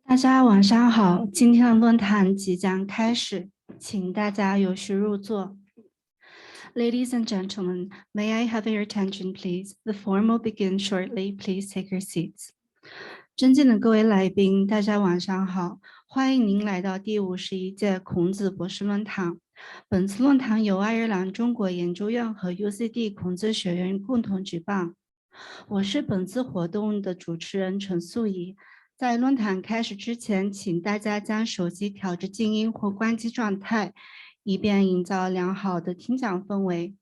大家晚上好，今天的论坛即将开始，请大家有序入座。Ladies and gentlemen, may I have your attention, please? The forum will begin shortly. Please take your seats. 尊敬的各位来宾，大家晚上好，欢迎您来到第51届孔子博士论坛。本次论坛由爱尔兰中国研究院和 UCD 孔子学院共同举办。我是本次活动的主持人陈素怡。在论坛开始之前，请大家将手机调至静音或关机状态，以便营造良好的听讲氛围。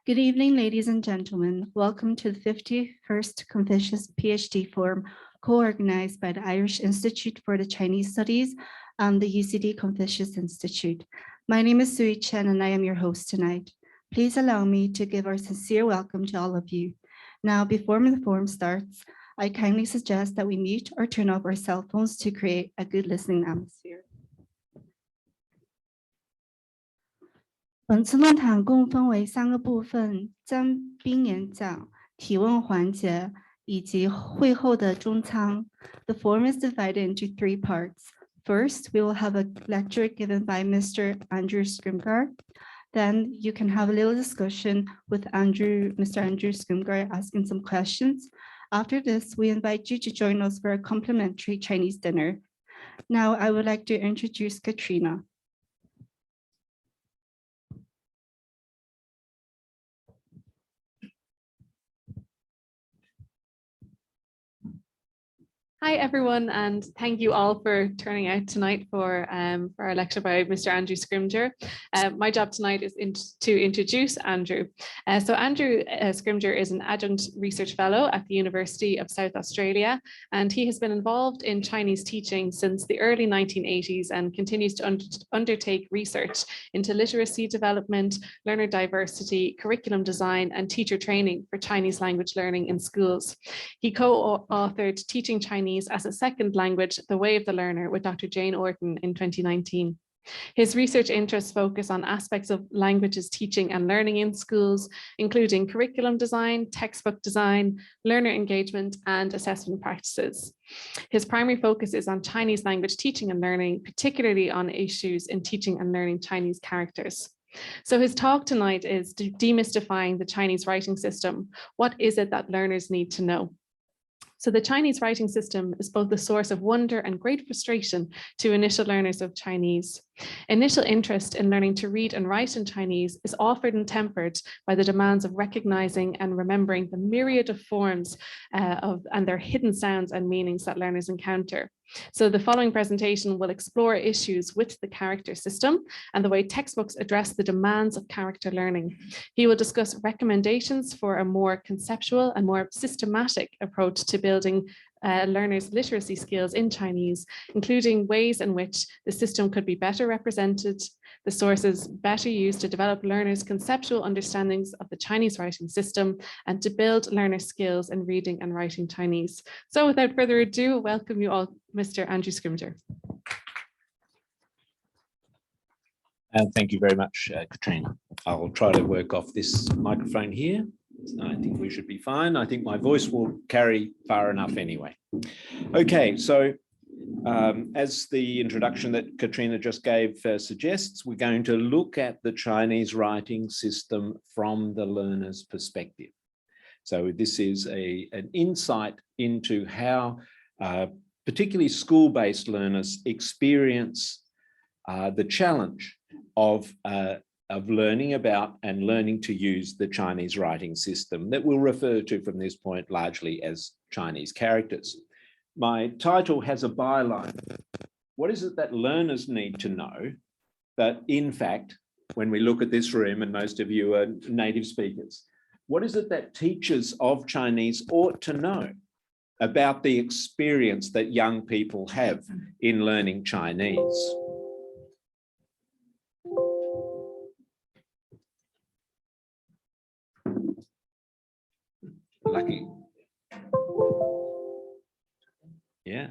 Good evening, ladies and gentlemen. Welcome to the 51st Confucius PhD Forum, co-organized by the Irish Institute for the Chinese Studies and the UCD Confucius Institute. My name is Sui Chen, and I am your host tonight. Please allow me to give our sincere welcome to all of you. Now, before the forum starts, I kindly suggest that we mute or turn off our cell phones to create a good listening atmosphere. 本次论坛共分为3个部分：嘉宾演讲、提问环节以及会后的中餐。The forum is divided into 3 parts. First, we will have a lecture given by Mr. Andrew Scrimgeour. Then you can have a little discussion with Mr. Andrew Scrimgeour, asking some questions. After this, we invite you to join us for a complimentary Chinese dinner. Now, I would like to introduce Katrina. Hi, everyone, and thank you all for turning out tonight for our lecture by Mr. Andrew Scrimgeour. My job tonight is to introduce Andrew. So Andrew Scrimgeour is an adjunct research fellow at the University of South Australia, and he has been involved in Chinese teaching since the early 1980s and continues to undertake research into literacy development, learner diversity, curriculum design, and teacher training for Chinese language learning in schools. He co-authored Teaching Chinese as a Second Language, The Way of the Learner with Dr. Jane Orton in 2019. His research interests focus on aspects of languages teaching and learning in schools, including curriculum design, textbook design, learner engagement, and assessment practices. His primary focus is on Chinese language teaching and learning, particularly on issues in teaching and learning Chinese characters. So his talk tonight is demystifying the Chinese writing system. What is it that learners need to know? So the Chinese writing system is both a source of wonder and great frustration to initial learners of Chinese. Initial interest in learning to read and write in Chinese is offered and tempered by the demands of recognizing and remembering the myriad of forms and their hidden sounds and meanings that learners encounter. So the following presentation will explore issues with the character system and the way textbooks address the demands of character learning. He will discuss recommendations for a more conceptual and more systematic approach to building learners' literacy skills in Chinese, including ways in which the system could be better represented, the sources better used to develop learners' conceptual understandings of the Chinese writing system, and to build learner skills in reading and writing Chinese. So without further ado, welcome you all, Mr. Andrew Scrimgeour. Thank you very much, Katrina. I'll try to work off this microphone here. I think we should be fine. I think my voice will carry far enough anyway. Okay, so as the introduction that Katrina just gave suggests, we're going to look at the Chinese writing system from the learner's perspective. So this is an insight into how particularly school-based learners experience the challenge of of learning about and learning to use the Chinese writing system that we'll refer to from this point largely as Chinese characters. My title has a byline. What is it that learners need to know that, in fact, when we look at this room, and most of you are native speakers, what is it that teachers of Chinese ought to know about the experience that young people have in learning Chinese? Lucky. Yeah.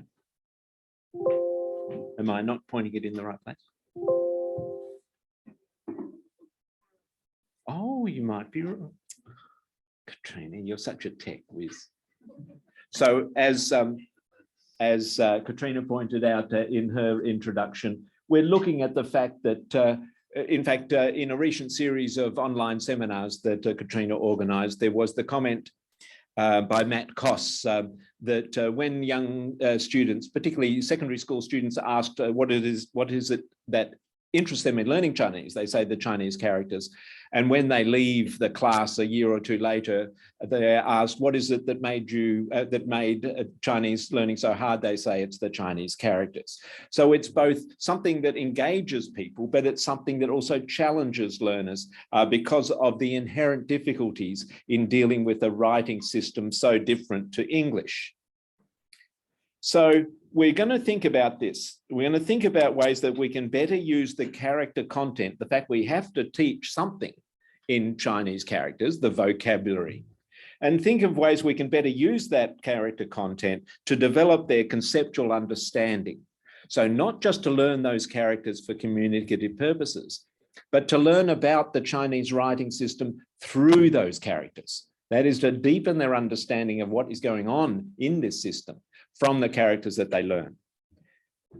Am I not pointing it in the right place? Oh, you might be wrong. Katrina, you're such a tech whiz. So as Katrina pointed out in her introduction, we're looking at the fact that, in fact, in a recent series of online seminars that Katrina organized, there was the comment by Matt Koss that when young students, particularly secondary school students, are asked what is it that interests them in learning Chinese, they say the Chinese characters. And when they leave the class a year or two later, they're asked, what is it that made Chinese learning so hard? They say it's the Chinese characters. So it's both something that engages people, but it's something that also challenges learners because of the inherent difficulties in dealing with a writing system so different to English. So we're going to think about this. We're going to think about ways that we can better use the character content, the fact we have to teach something in Chinese characters, the vocabulary, and think of ways we can better use that character content to develop their conceptual understanding. So not just to learn those characters for communicative purposes, but to learn about the Chinese writing system through those characters. That is to deepen their understanding of what is going on in this system from the characters that they learn.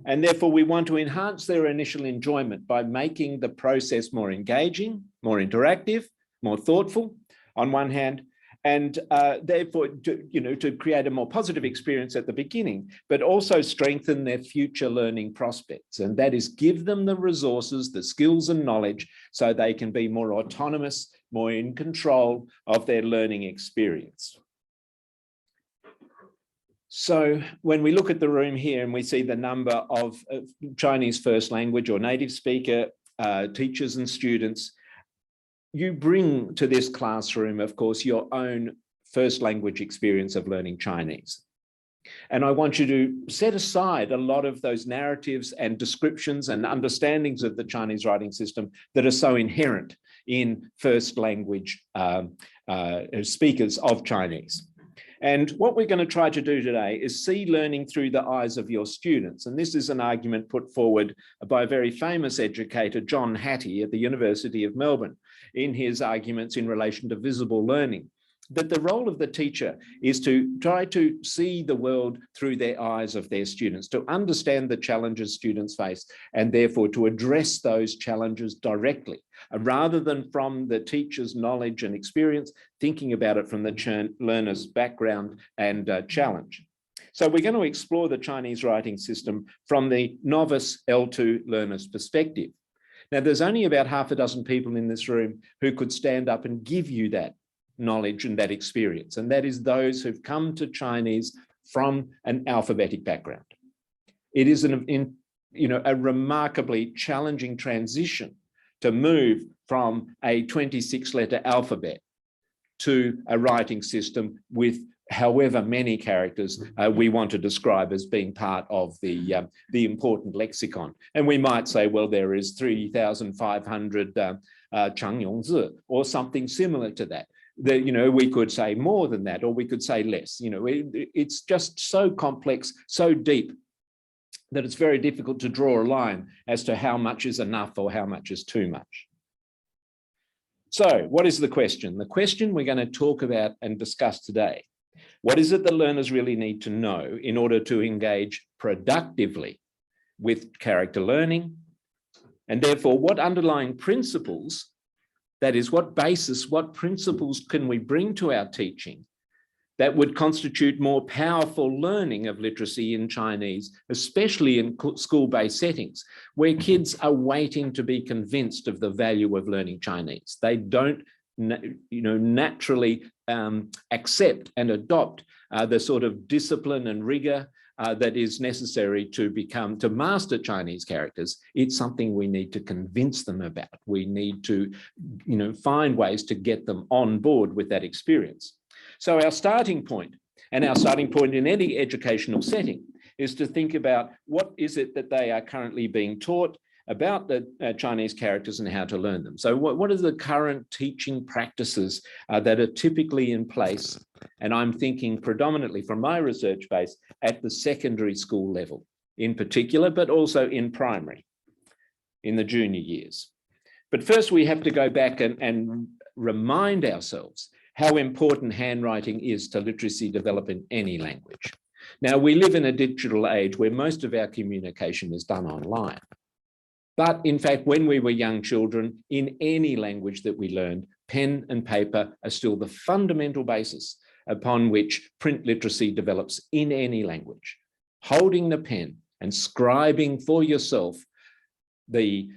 And therefore, we want to enhance their initial enjoyment by making the process more engaging, more interactive, more thoughtful on one hand, and therefore to create a more positive experience at the beginning, but also strengthen their future learning prospects. And that is give them the resources, the skills and knowledge so they can be more autonomous, more in control of their learning experience. So when we look at the room here and we see the number of Chinese first language or native speaker teachers and students, you bring to this classroom, of course, your own first language experience of learning Chinese. And I want you to set aside a lot of those narratives and descriptions and understandings of the Chinese writing system that are so inherent in first language speakers of Chinese. And what we're going to try to do today is see learning through the eyes of your students. And this is an argument put forward by a very famous educator, John Hattie at the University of Melbourne, in his arguments in relation to visible learning, that the role of the teacher is to try to see the world through their eyes of their students, to understand the challenges students face, and therefore to address those challenges directly, rather than from the teacher's knowledge and experience, thinking about it from the learner's background and challenge. So we're going to explore the Chinese writing system from the novice L2 learner's perspective. Now, there's only about half a dozen people in this room who could stand up and give you that knowledge and that experience, and that is those who've come to Chinese from an alphabetic background. It is a remarkably challenging transition to move from a 26-letter alphabet to a writing system with however many characters we want to describe as being part of the important lexicon. And we might say, well, there is 3,500 Changyongzi or something similar to that. We could say more than that, or we could say less. It's just so complex, so deep, that it's very difficult to draw a line as to how much is enough or how much is too much. So what is the question? The question we're going to talk about and discuss today. What is it that learners really need to know in order to engage productively with character learning? And therefore, what underlying principles, that is, what basis, what principles can we bring to our teaching that would constitute more powerful learning of literacy in Chinese, especially in school-based settings, where kids are waiting to be convinced of the value of learning Chinese. They don't, naturally accept and adopt the sort of discipline and rigor that is necessary to master Chinese characters. It's something we need to convince them about. We need to, find ways to get them on board with that experience. So our starting point, and our starting point in any educational setting, is to think about what is it that they are currently being taught about the Chinese characters and how to learn them. So what are the current teaching practices that are typically in place? And I'm thinking predominantly from my research base at the secondary school level in particular, but also in primary, in the junior years. But first we have to go back and remind ourselves how important handwriting is to literacy development in any language. Now, we live in a digital age where most of our communication is done online. But in fact, when we were young children, in any language that we learned, pen and paper are still the fundamental basis upon which print literacy develops in any language. Holding the pen and scribing for yourself the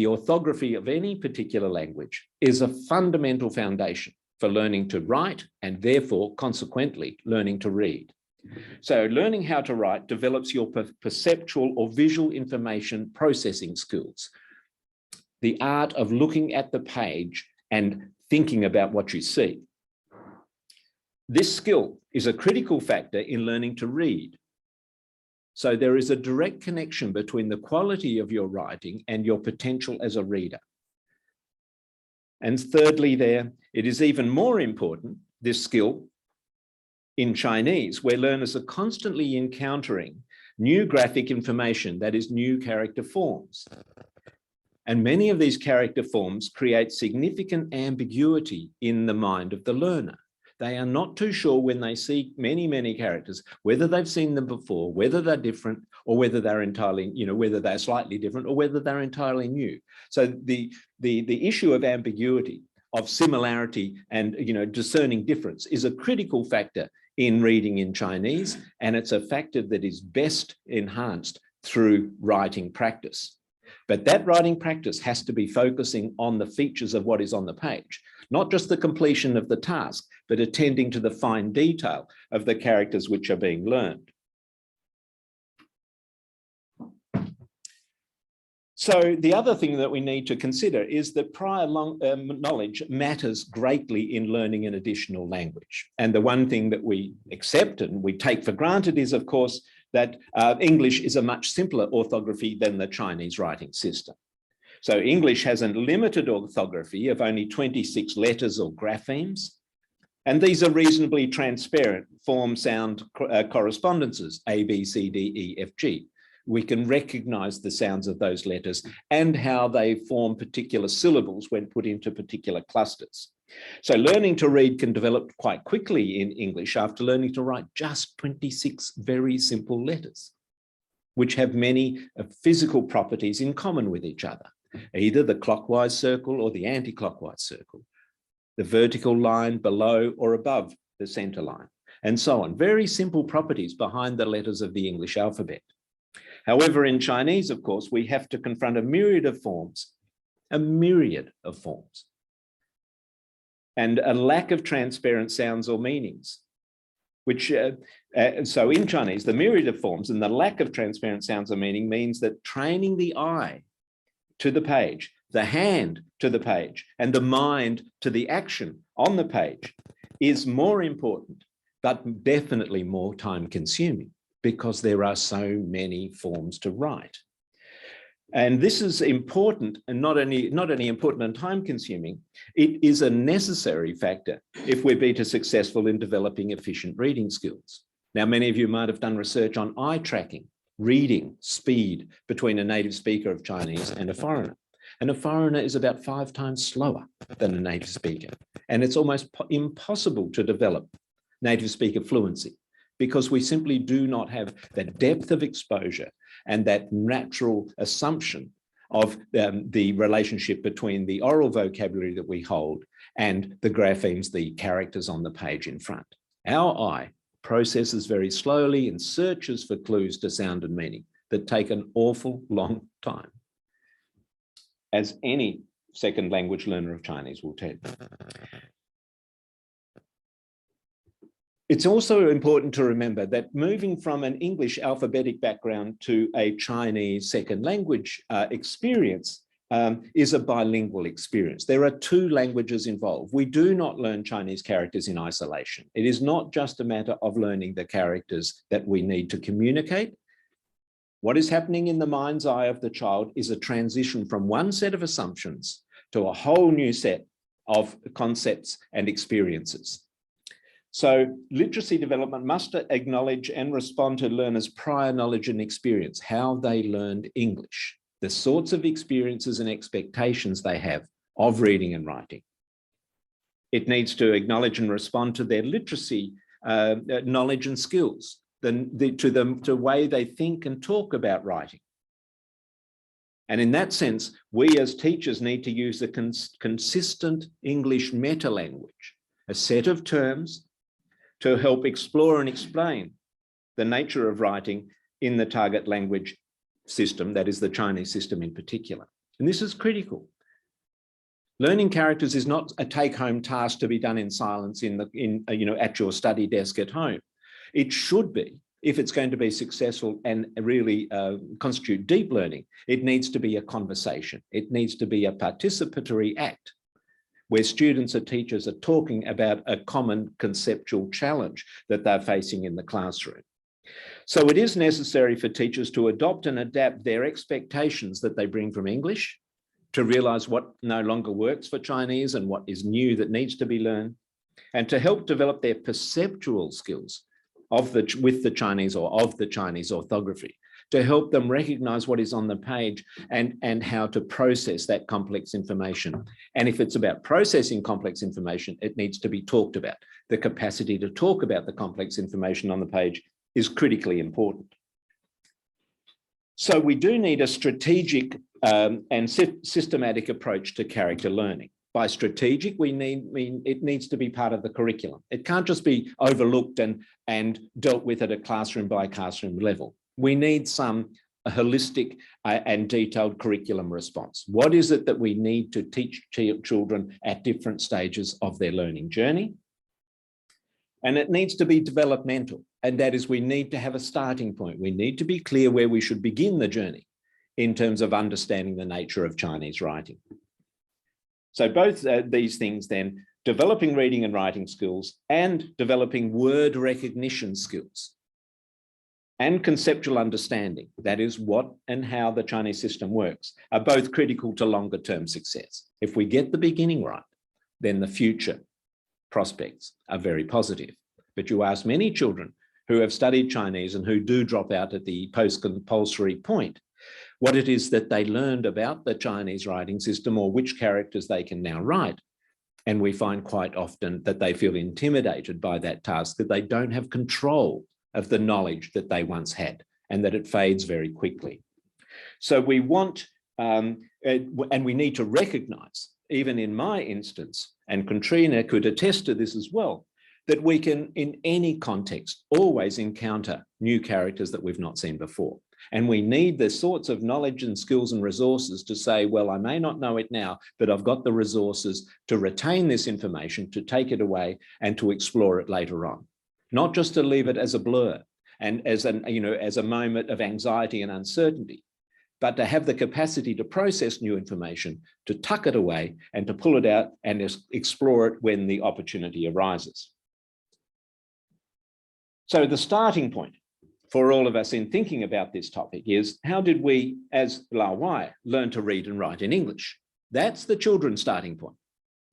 orthography of any particular language is a fundamental foundation for learning to write and therefore, consequently, learning to read. So learning how to write develops your perceptual or visual information processing skills, the art of looking at the page and thinking about what you see. This skill is a critical factor in learning to read. So there is a direct connection between the quality of your writing and your potential as a reader. And thirdly, it is even more important, this skill, in Chinese, where learners are constantly encountering new graphic information, that is, new character forms. And many of these character forms create significant ambiguity in the mind of the learner. They are not too sure when they see many, many characters, whether they've seen them before, whether they're different, or whether they're entirely, whether they're slightly different, or whether they're entirely new. So the issue of ambiguity, of similarity and, discerning difference is a critical factor in reading in Chinese, and it's a factor that is best enhanced through writing practice. But that writing practice has to be focusing on the features of what is on the page, not just the completion of the task, but attending to the fine detail of the characters which are being learned. So the other thing that we need to consider is that prior knowledge matters greatly in learning an additional language. And the one thing that we accept and we take for granted is, of course, that English is a much simpler orthography than the Chinese writing system. So English has a limited orthography of only 26 letters or graphemes. And these are reasonably transparent form-sound correspondences, A, B, C, D, E, F, G. We can recognize the sounds of those letters and how they form particular syllables when put into particular clusters. So learning to read can develop quite quickly in English after learning to write just 26 very simple letters, which have many physical properties in common with each other, either the clockwise circle or the anti-clockwise circle, the vertical line below or above the center line, and so on. Very simple properties behind the letters of the English alphabet. However, in Chinese, of course, we have to confront a myriad of forms, and a lack of transparent sounds or meanings, which, so in Chinese, the myriad of forms and the lack of transparent sounds or meaning means that training the eye to the page, the hand to the page, and the mind to the action on the page is more important, but definitely more time consuming, because there are so many forms to write. And this is important, and not only important and time consuming, it is a necessary factor if we're to be successful in developing efficient reading skills. Now, many of you might have done research on eye tracking, reading speed between a native speaker of Chinese and a foreigner. And a foreigner is about 5 times slower than a native speaker. And it's almost impossible to develop native speaker fluency, because we simply do not have that depth of exposure and that natural assumption of the relationship between the oral vocabulary that we hold and the graphemes, the characters on the page in front. Our eye processes very slowly and searches for clues to sound and meaning that take an awful long time, as any second language learner of Chinese will tell you. It's also important to remember that moving from an English alphabetic background to a Chinese second language experience is a bilingual experience. There are two languages involved. We do not learn Chinese characters in isolation. It is not just a matter of learning the characters that we need to communicate. What is happening in the mind's eye of the child is a transition from one set of assumptions to a whole new set of concepts and experiences. So literacy development must acknowledge and respond to learners' prior knowledge and experience, how they learned English, the sorts of experiences and expectations they have of reading and writing. It needs to acknowledge and respond to their literacy knowledge and skills, to the way they think and talk about writing. And in that sense, we as teachers need to use a consistent English meta-language, a set of terms to help explore and explain the nature of writing in the target language system, that is the Chinese system in particular. And this is critical. Learning characters is not a take-home task to be done in silence at your study desk at home. It should be, if it's going to be successful and really constitute deep learning, it needs to be a conversation. It needs to be a participatory act where students and teachers are talking about a common conceptual challenge that they're facing in the classroom. So it is necessary for teachers to adopt and adapt their expectations that they bring from English, to realize what no longer works for Chinese and what is new that needs to be learned, and to help develop their perceptual skills with the Chinese or of the Chinese orthography, to help them recognize what is on the page and how to process that complex information. And if it's about processing complex information, it needs to be talked about. The capacity to talk about the complex information on the page is critically important. So we do need a strategic and systematic approach to character learning. By strategic, it needs to be part of the curriculum. It can't just be overlooked and dealt with at a classroom by classroom level. We need some holistic and detailed curriculum response. What is it that we need to teach children at different stages of their learning journey? And it needs to be developmental. And that is, we need to have a starting point. We need to be clear where we should begin the journey in terms of understanding the nature of Chinese writing. So both these things then, developing reading and writing skills and developing word recognition skills and conceptual understanding, that is what and how the Chinese system works, are both critical to longer term success. If we get the beginning right, then the future prospects are very positive. But you ask many children who have studied Chinese and who do drop out at the post-compulsory point, what it is that they learned about the Chinese writing system or which characters they can now write. And we find quite often that they feel intimidated by that task, that they don't have control of the knowledge that they once had, and that it fades very quickly. So we want, and we need to recognize, even in my instance, and Katrina could attest to this as well, that we can, in any context, always encounter new characters that we've not seen before. And we need the sorts of knowledge and skills and resources to say, well, I may not know it now, but I've got the resources to retain this information, to take it away and to explore it later on. Not just to leave it as a blur and as a moment of anxiety and uncertainty, but to have the capacity to process new information, to tuck it away and to pull it out and explore it when the opportunity arises. So the starting point for all of us in thinking about this topic is, how did we, as Lao Wai, learn to read and write in English? That's the children's starting point.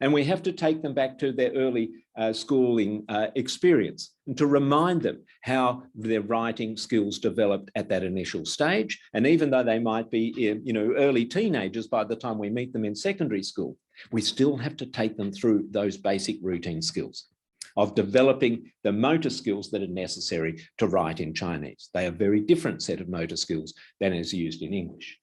And we have to take them back to their early schooling experience and to remind them how their writing skills developed at that initial stage. And even though they might be, early teenagers by the time we meet them in secondary school, we still have to take them through those basic routine skills of developing the motor skills that are necessary to write in Chinese. They are a very different set of motor skills than is used in English.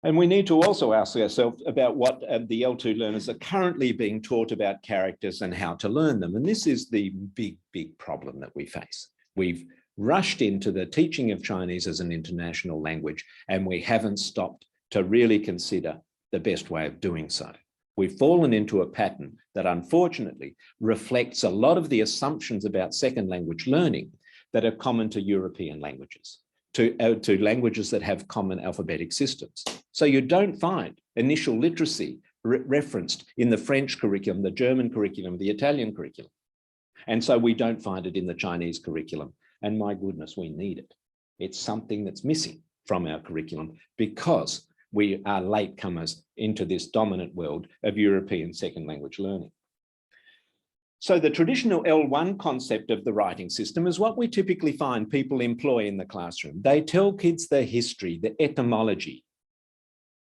And we need to also ask ourselves about what the L2 learners are currently being taught about characters and how to learn them. And this is the big, big problem that we face. We've rushed into the teaching of Chinese as an international language, and we haven't stopped to really consider the best way of doing so. We've fallen into a pattern that unfortunately reflects a lot of the assumptions about second language learning that are common to European languages, to languages that have common alphabetic systems. So you don't find initial literacy referenced in the French curriculum, the German curriculum, the Italian curriculum. And so we don't find it in the Chinese curriculum. And my goodness, we need it. It's something that's missing from our curriculum because we are latecomers into this dominant world of European second language learning. So the traditional L1 concept of the writing system is what we typically find people employ in the classroom. They tell kids the history, the etymology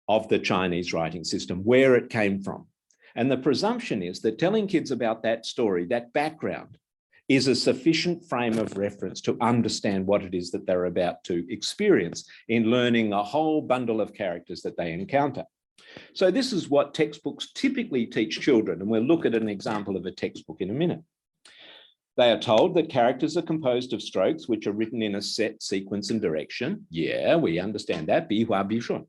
of the Chinese writing system, where it came from. And the presumption is that telling kids about that story, that background, is a sufficient frame of reference to understand what it is that they're about to experience in learning a whole bundle of characters that they encounter. So this is what textbooks typically teach children, and we'll look at an example of a textbook in a minute. They are told that characters are composed of strokes which are written in a set sequence and direction. Yeah, we understand that. Bi hua bi shun.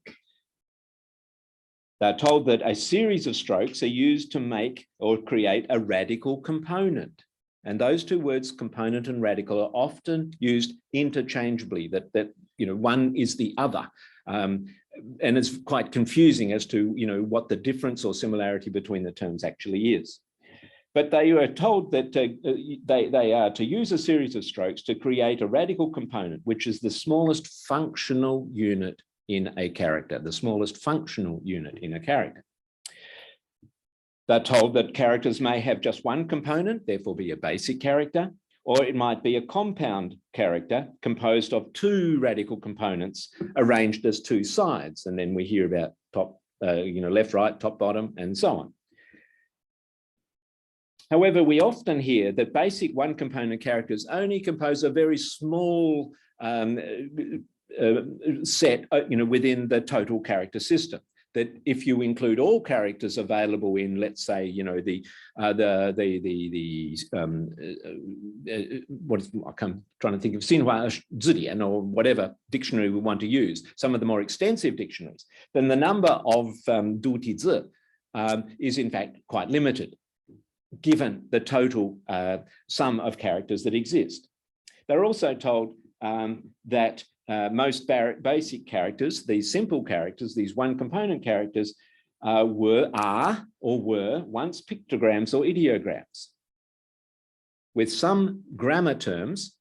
They're told that a series of strokes are used to make or create a radical component. And those two words, component and radical, are often used interchangeably, that one is the other. And it's quite confusing as to what the difference or similarity between the terms actually is. But they are told that they are to use a series of strokes to create a radical component, which is the smallest functional unit in a character, the smallest functional unit in a character. They're told that characters may have just one component, therefore be a basic character, or it might be a compound character composed of two radical components arranged as two sides. And then we hear about top, left, right, top, bottom, and so on. However, we often hear that basic one component characters only compose a very small set, within the total character system. That if you include all characters available in, let's say, I'm trying to think of Xinhua Zidian or whatever dictionary we want to use, some of the more extensive dictionaries, then the number of Du Ti Zi is in fact quite limited, given the total sum of characters that exist. They're also told that most basic characters, these simple characters, these one component characters, were once pictograms or ideograms, with some grammar terms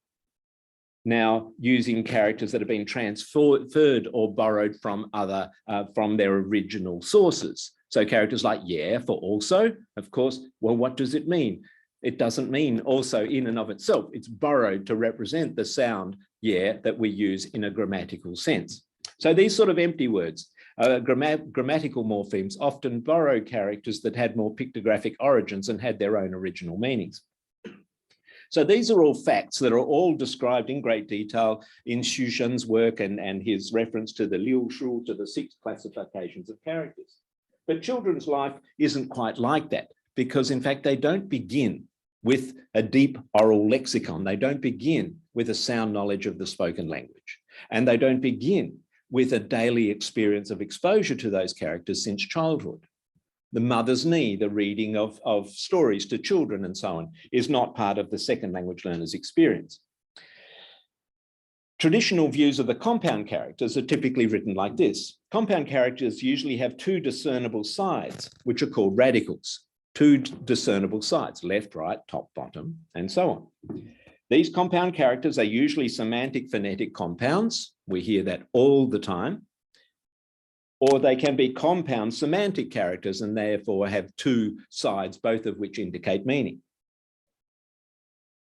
now using characters that have been transferred or borrowed from from their original sources. So characters like yeah for also, of course, well, what does it mean? It doesn't mean also in and of itself. It's borrowed to represent the sound yeah that we use in a grammatical sense. So these sort of empty words, grammatical morphemes, often borrow characters that had more pictographic origins and had their own original meanings. So these are all facts that are all described in great detail in Xu Zhen's work and his reference to the Liu Shu, to the 6 classifications of characters. But children's life isn't quite like that, because in fact, they don't begin with a deep oral lexicon. They don't begin with a sound knowledge of the spoken language. And they don't begin with a daily experience of exposure to those characters since childhood. The mother's knee, the reading of stories to children and so on, is not part of the second language learner's experience. Traditional views of the compound characters are typically written like this. Compound characters usually have 2 discernible sides, which are called radicals. 2 discernible sides, left, right, top, bottom, and so on. These compound characters are usually semantic phonetic compounds. We hear that all the time. Or they can be compound semantic characters and therefore have 2 sides, both of which indicate meaning.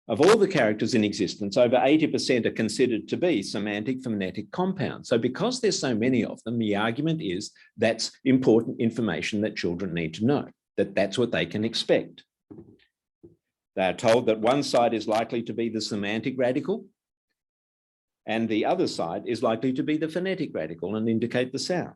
Of all the characters in existence, over 80% are considered to be semantic phonetic compounds. So because there's so many of them, the argument is that's important information that children need to know, that's what they can expect. They are told that one side is likely to be the semantic radical and the other side is likely to be the phonetic radical and indicate the sound.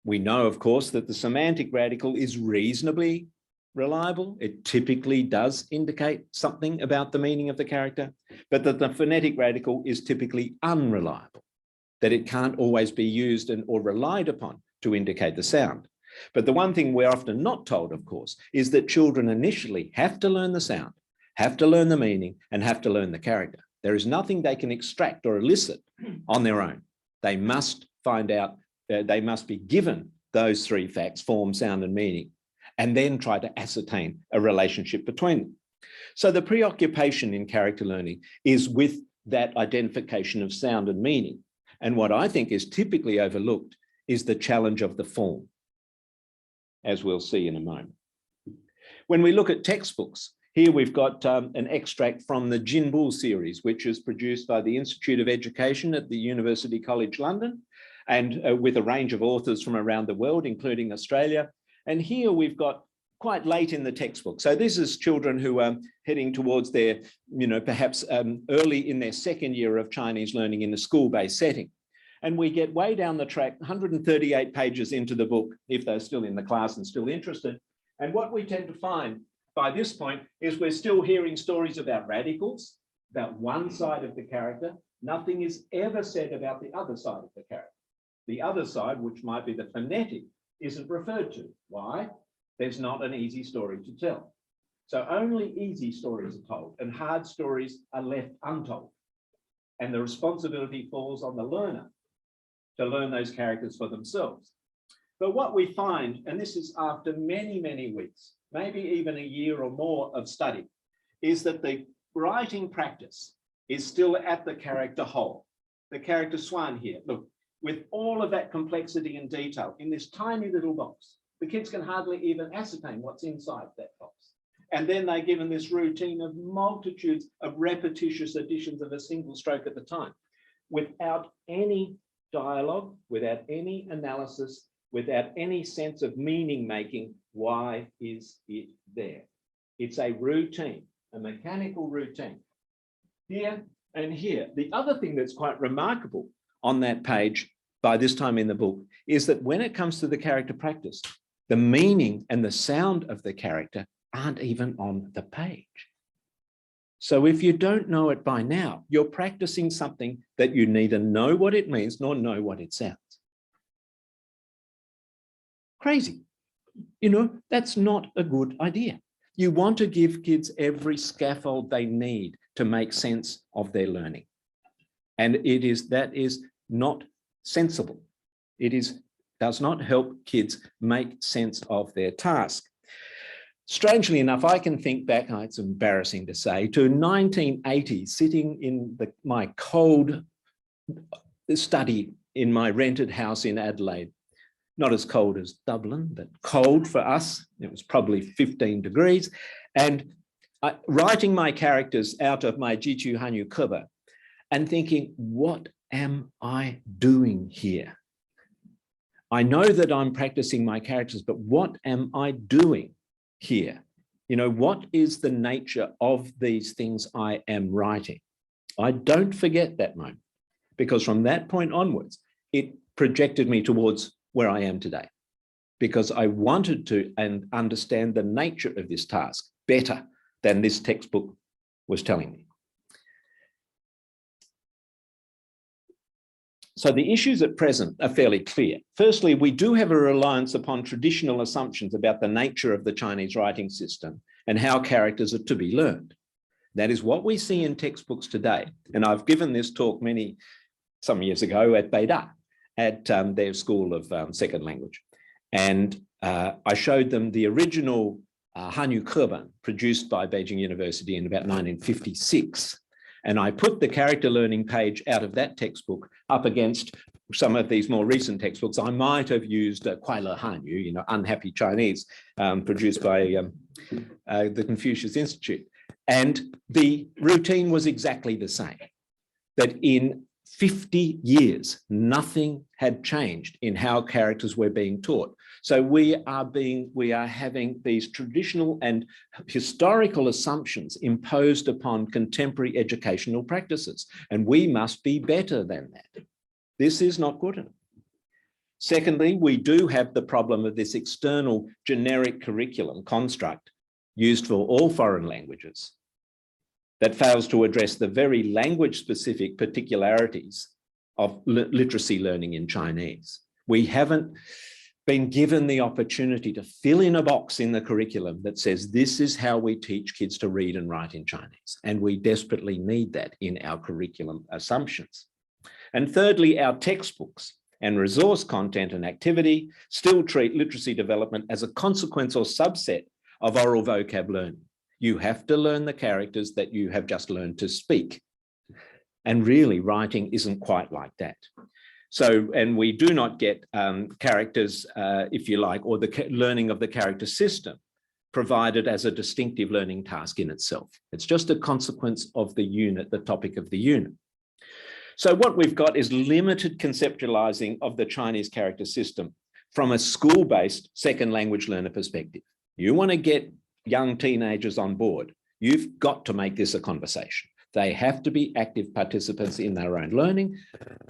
We know, of course, that the semantic radical is reasonably reliable. It typically does indicate something about the meaning of the character, but that the phonetic radical is typically unreliable, that it can't always be used or relied upon to indicate the sound. But the one thing we're often not told, of course, is that children initially have to learn the sound, have to learn the meaning, and have to learn the character. There is nothing they can extract or elicit on their own. They must find out, they must be given those three facts, form, sound, and meaning, and then try to ascertain a relationship between them. So the preoccupation in character learning is with that identification of sound and meaning. And what I think is typically overlooked is the challenge of the form, as we'll see in a moment. When we look at textbooks, here we've got an extract from the Jinbul series, which is produced by the Institute of Education at the University College London, and with a range of authors from around the world, including Australia. And here we've got quite late in the textbook. So this is children who are heading towards their, perhaps early in their second year of Chinese learning in a school-based setting. And we get way down the track, 138 pages into the book, if they're still in the class and still interested. And what we tend to find by this point is we're still hearing stories about radicals, about one side of the character. Nothing is ever said about the other side of the character. The other side, which might be the phonetic, isn't referred to. Why? There's not an easy story to tell. So only easy stories are told and hard stories are left untold. And the responsibility falls on the learner to learn those characters for themselves. But what we find, and this is after many, many weeks, maybe even a year or more of study, is that the writing practice is still at the character whole. The character swan here, look, with all of that complexity and detail in this tiny little box, the kids can hardly even ascertain what's inside that box. And then they're given this routine of multitudes of repetitious additions of a single stroke at the time, without any dialogue, without any analysis, without any sense of meaning making. Why is it there? It's a routine, a mechanical routine. Here and here. The other thing that's quite remarkable on that page by this time in the book is that when it comes to the character practice, the meaning and the sound of the character aren't even on the page. So if you don't know it by now, you're practicing something that you neither know what it means nor know what it sounds. Crazy. That's not a good idea. You want to give kids every scaffold they need to make sense of their learning. And that is not sensible. It does not help kids make sense of their task. Strangely enough, I can think back, it's embarrassing to say, to 1980, sitting in my cold study in my rented house in Adelaide. Not as cold as Dublin, but cold for us. It was probably 15 degrees. And writing my characters out of my Jichu Hanyu Kuba and thinking, what am I doing here? I know that I'm practicing my characters, but what am I doing here? What is the nature of these things I am writing? I don't forget that moment, because from that point onwards, it projected me towards where I am today, because I wanted to understand the nature of this task better than this textbook was telling me. So the issues at present are fairly clear. Firstly, we do have a reliance upon traditional assumptions about the nature of the Chinese writing system and how characters are to be learned. That is what we see in textbooks today. And I've given this talk some years ago at Beida, at their school of second language. And I showed them the original Hanyu Kuban produced by Beijing University in about 1956. And I put the character learning page out of that textbook up against some of these more recent textbooks. I might have used Kuaile Hanyu, unhappy Chinese, produced by the Confucius Institute. And the routine was exactly the same, that in 50 years, nothing had changed in how characters were being taught. So we are having these traditional and historical assumptions imposed upon contemporary educational practices, and we must be better than that. This is not good enough. Secondly, we do have the problem of this external generic curriculum construct used for all foreign languages that fails to address the very language-specific particularities of literacy learning in Chinese. We haven't been given the opportunity to fill in a box in the curriculum that says this is how we teach kids to read and write in Chinese. And we desperately need that in our curriculum assumptions. And thirdly, our textbooks and resource content and activity still treat literacy development as a consequence or subset of oral vocab learning. You have to learn the characters that you have just learned to speak. And really, writing isn't quite like that. So, and we do not get characters, if you like, or the learning of the character system provided as a distinctive learning task in itself. It's just a consequence of the unit, the topic of the unit. So what we've got is limited conceptualizing of the Chinese character system from a school-based second language learner perspective. You want to get young teenagers on board, you've got to make this a conversation. They have to be active participants in their own learning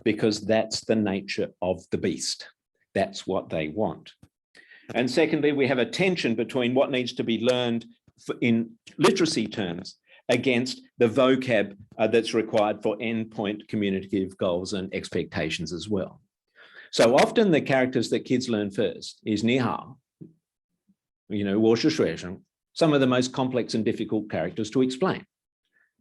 because that's the nature of the beast. That's what they want. And secondly, we have a tension between what needs to be learned in literacy terms against the vocab that's required for endpoint communicative goals and expectations as well. So often the characters that kids learn first is ni hao, you know, 我是学生, some of the most complex and difficult characters to explain.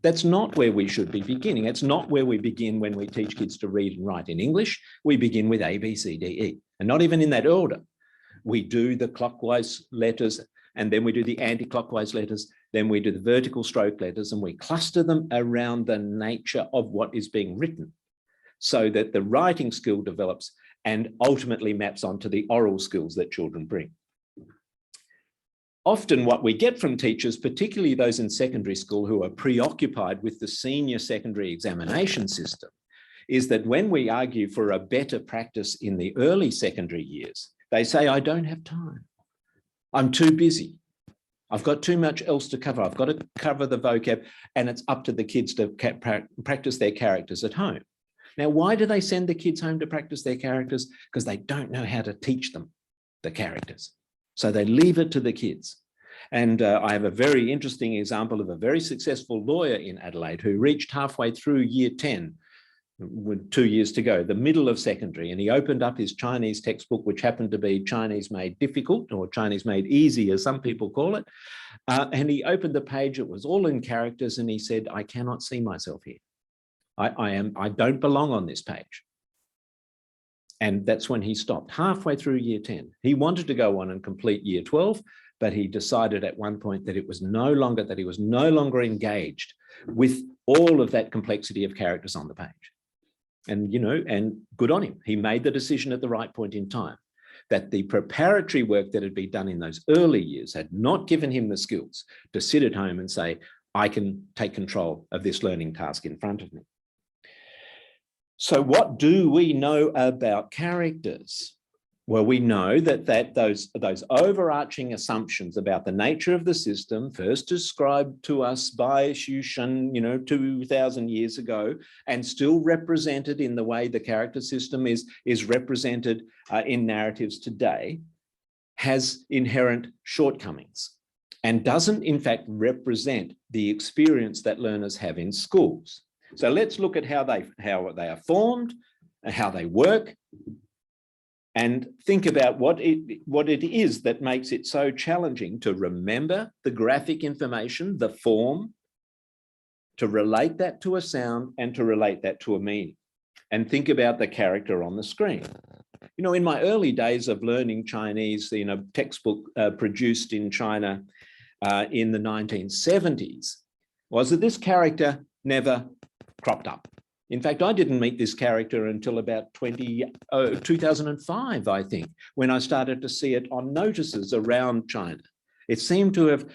That's not where we should be beginning. It's not where we begin when we teach kids to read and write in English. We begin with A, B, C, D, E, and not even in that order. We do the clockwise letters, and then we do the anti-clockwise letters, then we do the vertical stroke letters, and we cluster them around the nature of what is being written so that the writing skill develops and ultimately maps onto the oral skills that children bring. Often what we get from teachers, particularly those in secondary school who are preoccupied with the senior secondary examination system, is that when we argue for a better practice in the early secondary years, they say, I don't have time. I'm too busy. I've got too much else to cover. I've got to cover the vocab, and it's up to the kids to practice their characters at home. Now, why do they send the kids home to practice their characters? Because they don't know how to teach them the characters. So they leave it to the kids. And I have a very interesting example of a very successful lawyer in Adelaide who reached halfway through year 10, with 2 years to go, the middle of secondary, and he opened up his Chinese textbook, which happened to be Chinese made difficult, or Chinese made easy, as some people call it. And he opened the page, it was all in characters, and he said, I cannot see myself here. I don't belong on this page. And that's when he stopped, halfway through year 10. He wanted to go on and complete year 12, but he decided at one point that it was no longer, that he was no longer engaged with all of that complexity of characters on the page. And, you know, and good on him. He made the decision at the right point in time that the preparatory work that had been done in those early years had not given him the skills to sit at home and say, I can take control of this learning task in front of me. So what do we know about characters? Well, we know that those overarching assumptions about the nature of the system, first described to us by Xu Shen, 2000 years ago, and still represented in the way the character system is represented in narratives today, has inherent shortcomings and doesn't in fact represent the experience that learners have in schools. So let's look at how they are formed and how they work, and think about what it is that makes it so challenging to remember the graphic information, the form, to relate that to a sound and to relate that to a meaning, and think about the character on the screen. In my early days of learning Chinese, in a textbook produced in China in the 1970s, was that this character never cropped up. In fact, I didn't meet this character until about 2005, I think, when I started to see it on notices around China. It seemed to have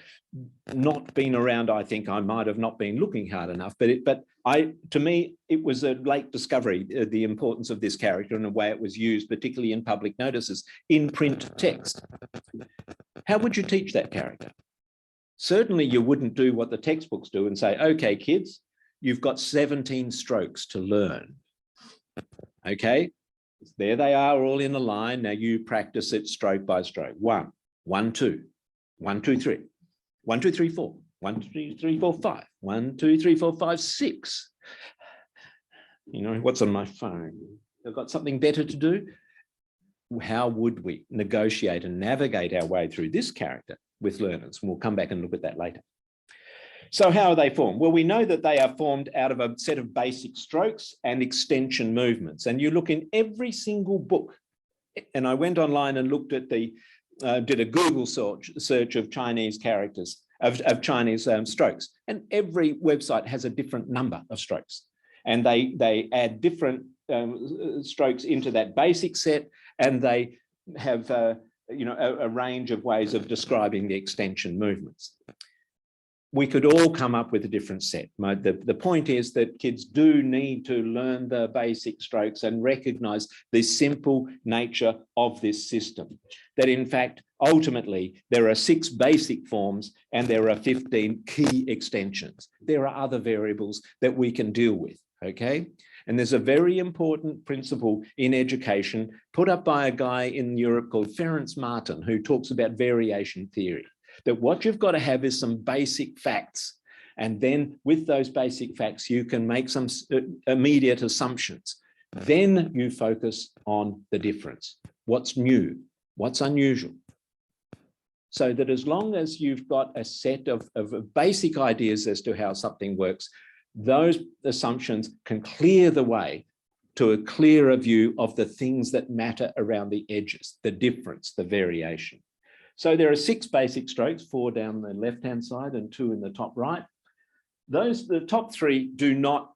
not been around. I think I might have not been looking hard enough, but to me, it was a late discovery, the importance of this character and the way it was used, particularly in public notices, in print text. How would you teach that character? Certainly you wouldn't do what the textbooks do and say, okay, kids, you've got 17 strokes to learn. Okay, There they are all in a line. Now you practice it stroke by stroke. 1, 1, 2, 1, 2, 3, 1, 2, 3, 4, 1, 2, 3, 4, 5, 1, 2, 3, 4, 5, 6. You know, what's on my phone? I've got something better to do. How would we negotiate and navigate our way through this character with learners? And we'll come back and look at that later. So how are they formed? Well, we know that they are formed out of a set of basic strokes and extension movements. And you look in every single book, and I went online and looked at the, did a Google search of Chinese characters, of Chinese strokes. And every website has a different number of strokes. And they add different strokes into that basic set, and they have you know, a range of ways of describing the extension movements. We could all come up with a different set. The point is that kids do need to learn the basic strokes and recognize the simple nature of this system. That in fact, ultimately, there are 6 basic forms and there are 15 key extensions. There are other variables that we can deal with, okay? And there's a very important principle in education put up by a guy in Europe called Ferenc Martin, who talks about variation theory. That what you've got to have is some basic facts. And then with those basic facts, you can make some immediate assumptions. Then you focus on the difference. What's new? What's unusual? So that as long as you've got a set of basic ideas as to how something works, those assumptions can clear the way to a clearer view of the things that matter around the edges, the difference, the variation. So there are 6 basic strokes, 4 down the left-hand side and 2 in the top right. The top 3 do not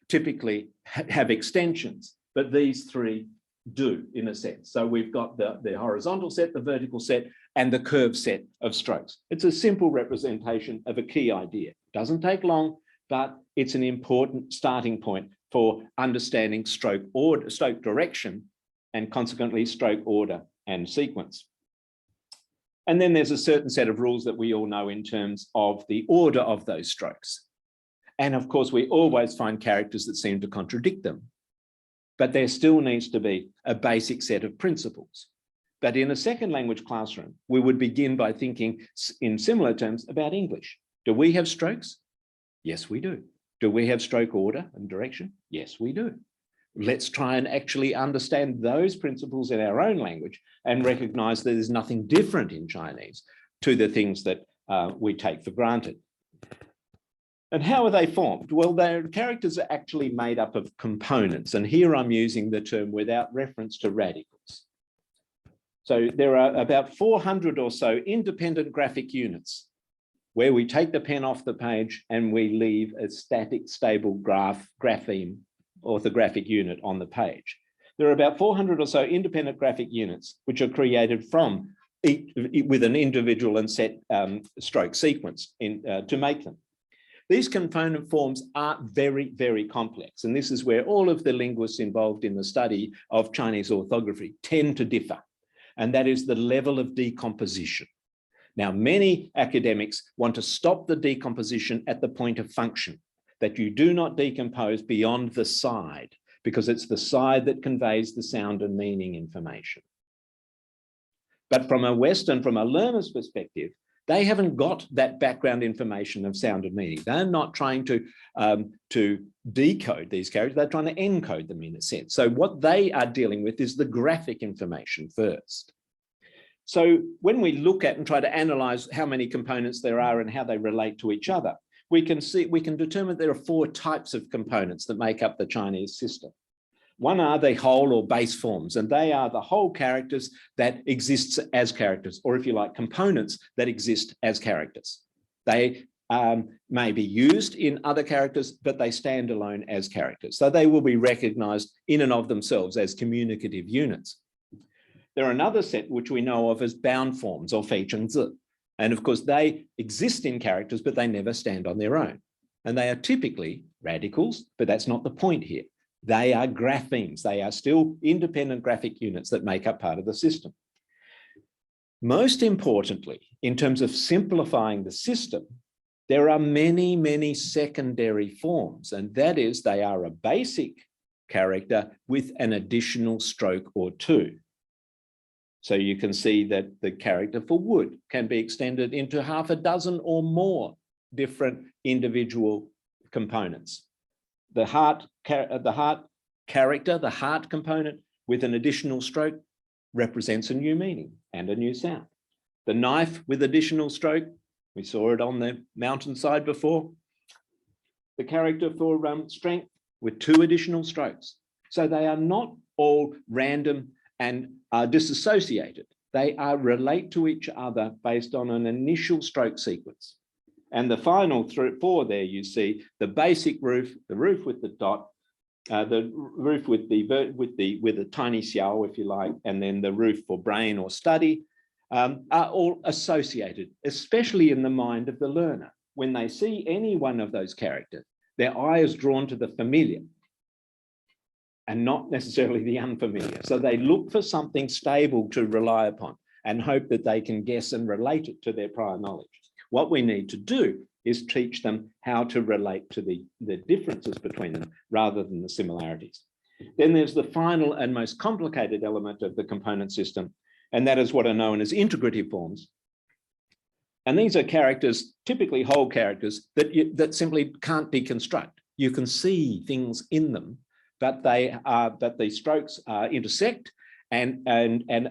typically have extensions, but these 3 do in a sense. So we've got the horizontal set, the vertical set, and the curved set of strokes. It's a simple representation of a key idea. Doesn't take long, but it's an important starting point for understanding stroke order, stroke direction, and consequently stroke order and sequence. And then there's a certain set of rules that we all know in terms of the order of those strokes. And of course, we always find characters that seem to contradict them. But there still needs to be a basic set of principles. But in a second language classroom, we would begin by thinking in similar terms about English. Do we have strokes? Yes, we do. Do we have stroke order and direction? Yes, we do. Let's try and actually understand those principles in our own language and recognize that there's nothing different in Chinese to the things that we take for granted. And how are they formed? Well, their characters are actually made up of components. And here I'm using the term without reference to radicals. So there are about 400 or so independent graphic units where we take the pen off the page and we leave a static, stable grapheme, orthographic unit on the page. There are about 400 or so independent graphic units which are created from with an individual and set stroke sequence to make them. These component forms are very, very complex, and this is where all of the linguists involved in the study of Chinese orthography tend to differ, and that is the level of decomposition. Now, many academics want to stop the decomposition at the point of function, that you do not decompose beyond the side, because it's the side that conveys the sound and meaning information. But from a learner's perspective, they haven't got that background information of sound and meaning. They're not trying to decode these characters, they're trying to encode them in a sense. So what they are dealing with is the graphic information first. So when we look at and try to analyze how many components there are and how they relate to each other, we can determine there are 4 types of components that make up the Chinese system. One are the whole or base forms, and they are the whole characters that exists as characters, or if you like, components that exist as characters. They may be used in other characters, but they stand alone as characters. So they will be recognized in and of themselves as communicative units. There are another set which we know of as bound forms or feichengzi. And of course, they exist in characters, but they never stand on their own. And they are typically radicals, but that's not the point here. They are graphemes. They are still independent graphic units that make up part of the system. Most importantly, in terms of simplifying the system, there are many, many secondary forms, and that is they are a basic character with an additional stroke or two. So you can see that the character for wood can be extended into half a dozen or more different individual components. The heart character, the heart component with an additional stroke represents a new meaning and a new sound. The knife with additional stroke, we saw it on the mountainside before. The character for strength with 2 additional strokes. So they are not all random and are disassociated. They are relate to each other based on an initial stroke sequence. And the final 4 there, you see the basic roof, the roof with the dot, the roof with a tiny xiao, if you like, and then the roof for brain or study, are all associated, especially in the mind of the learner. When they see any one of those characters, their eye is drawn to the familiar and not necessarily the unfamiliar. So they look for something stable to rely upon and hope that they can guess and relate it to their prior knowledge. What we need to do is teach them how to relate to the differences between them rather than the similarities. Then there's the final and most complicated element of the component system, and that is what are known as integrative forms. And these are characters, typically whole characters, that simply can't deconstruct. You can see things in them, but the strokes intersect and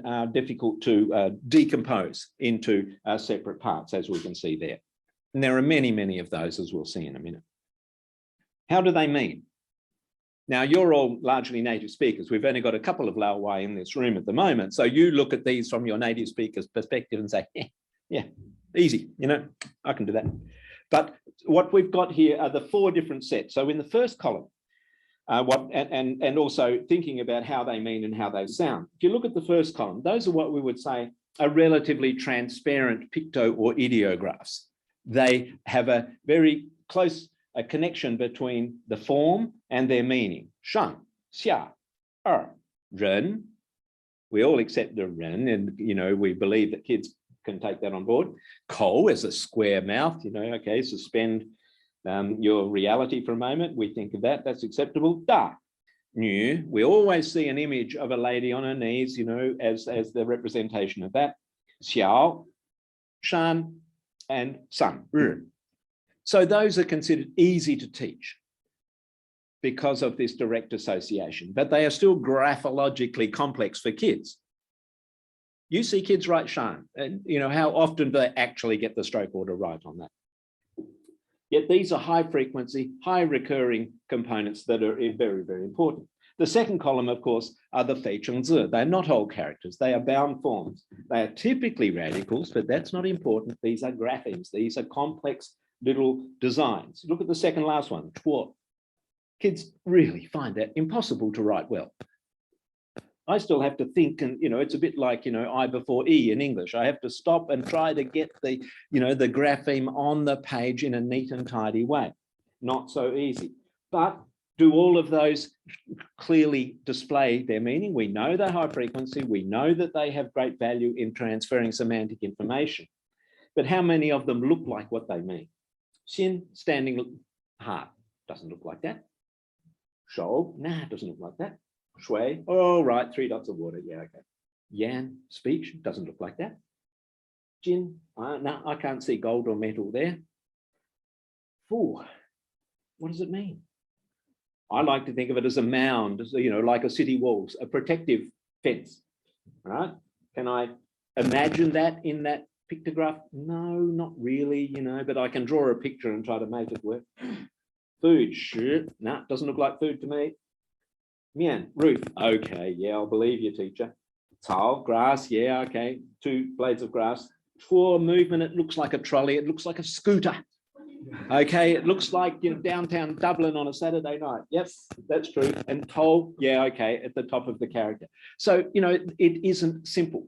are difficult to decompose into separate parts, as we can see there. And there are many, many of those, as we'll see in a minute. How do they mean? Now, you're all largely native speakers. We've only got a couple of Laowai in this room at the moment. So you look at these from your native speaker's perspective and say, yeah, easy, I can do that. But what we've got here are the 4 different sets. So in the first column, and also thinking about how they mean and how they sound. If you look at the first column, those are what we would say are relatively transparent picto or ideographs. They have a very close connection between the form and their meaning. Shan, xia, ren. We all accept the ren, and we believe that kids can take that on board. Kou is a square mouth, okay, suspend your reality for a moment. We think of that, that's acceptable. Da, nu, we always see an image of a lady on her knees, as the representation of that. Xiao, shan, and san. So those are considered easy to teach because of this direct association, but they are still graphologically complex for kids. You see kids write shan, and how often do they actually get the stroke order right on that? Yet these are high frequency, high recurring components that are very, very important. The second column, of course, are the fei cheng zi. They're not whole characters, they are bound forms. They are typically radicals, but that's not important. These are graphemes. These are complex little designs. Look at the second last one, tuo. Kids really find that impossible to write well. I still have to think, and it's a bit like I before E in English. I have to stop and try to get the the grapheme on the page in a neat and tidy way. Not so easy. But do all of those clearly display their meaning? We know they're high frequency. We know that they have great value in transferring semantic information. But how many of them look like what they mean? Xin, standing heart, doesn't look like that. Shou, nah, doesn't look like that. Shui, oh, right, 3 dots of water, yeah, okay. Yan, speech, doesn't look like that. Jin, no, I can't see gold or metal there. Fu, what does it mean? I like to think of it as a mound, like a city walls, a protective fence, right? Can I imagine that in that pictograph? No, not really, but I can draw a picture and try to make it work. Food, sure, no, doesn't look like food to me. Mian, roof, okay, yeah, I'll believe you, teacher. Cao, grass, yeah, okay, 2 blades of grass. For movement, it looks like a trolley, it looks like a scooter. Okay, it looks like downtown Dublin on a Saturday night. Yep, that's true. And toll, yeah, okay, at the top of the character. So, it isn't simple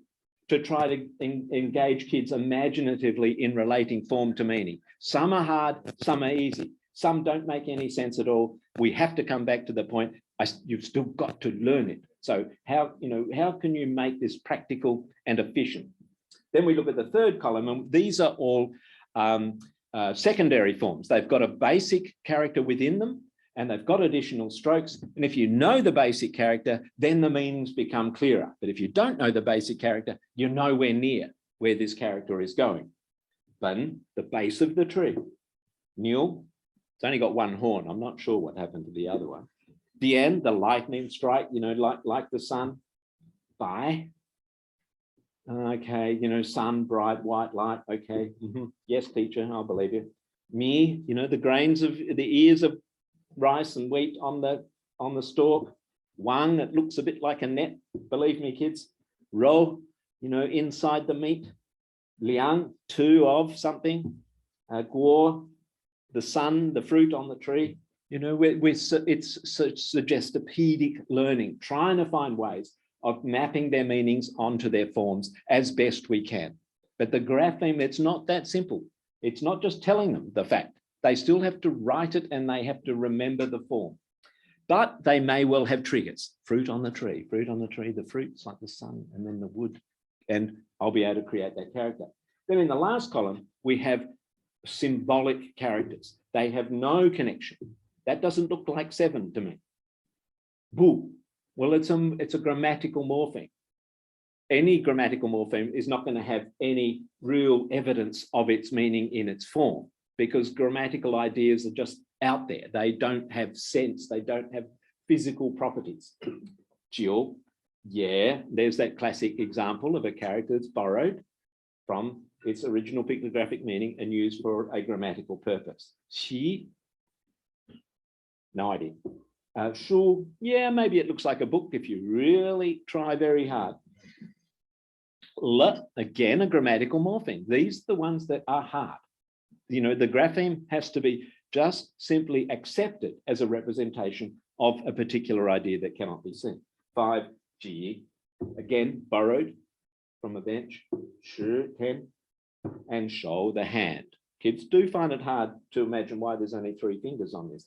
to try to engage kids imaginatively in relating form to meaning. Some are hard, some are easy. Some don't make any sense at all. We have to come back to the point, you've still got to learn it. So how can you make this practical and efficient? Then we look at the third column, and these are all secondary forms. They've got a basic character within them, and they've got additional strokes. And if you know the basic character, then the meanings become clearer. But if you don't know the basic character, you're nowhere near where this character is going. Button, the base of the tree. Newell, it's only got one horn. I'm not sure what happened to the other one. The end, the lightning strike, you know, like the sun. By. Okay, you know, sun, bright, white light. Okay. Yes, teacher, I'll believe you. Me, you know, the grains of the ears of rice and wheat on the stalk. Wang, it looks a bit like a net. Believe me, kids. Ro, you know, inside the meat. Liang, two of something. Guo, the sun, the fruit on the tree. You know, it's suggestopedic learning, trying to find ways of mapping their meanings onto their forms as best we can. But the grapheme, it's not that simple. It's not just telling them the fact. They still have to write it and they have to remember the form. But they may well have triggers. Fruit on the tree, the fruit's like the sun, and then the wood. And I'll be able to create that character. Then in the last column, we have symbolic characters. They have no connection. That doesn't look like 7 to me. Bu, well, it's a grammatical morpheme. Any grammatical morpheme is not going to have any real evidence of its meaning in its form, because grammatical ideas are just out there. They don't have sense. They don't have physical properties. Jill, yeah, there's that classic example of a character that's borrowed from its original pictographic meaning and used for a grammatical purpose. Xi, no idea. Shu, yeah, maybe it looks like a book if you really try very hard. Le, again, a grammatical morpheme. These are the ones that are hard. You know, the grapheme has to be just simply accepted as a representation of a particular idea that cannot be seen. 5, G, again, borrowed from a bench. Shi, 10, and show, the hand. Kids do find it hard to imagine why there's only 3 fingers on this.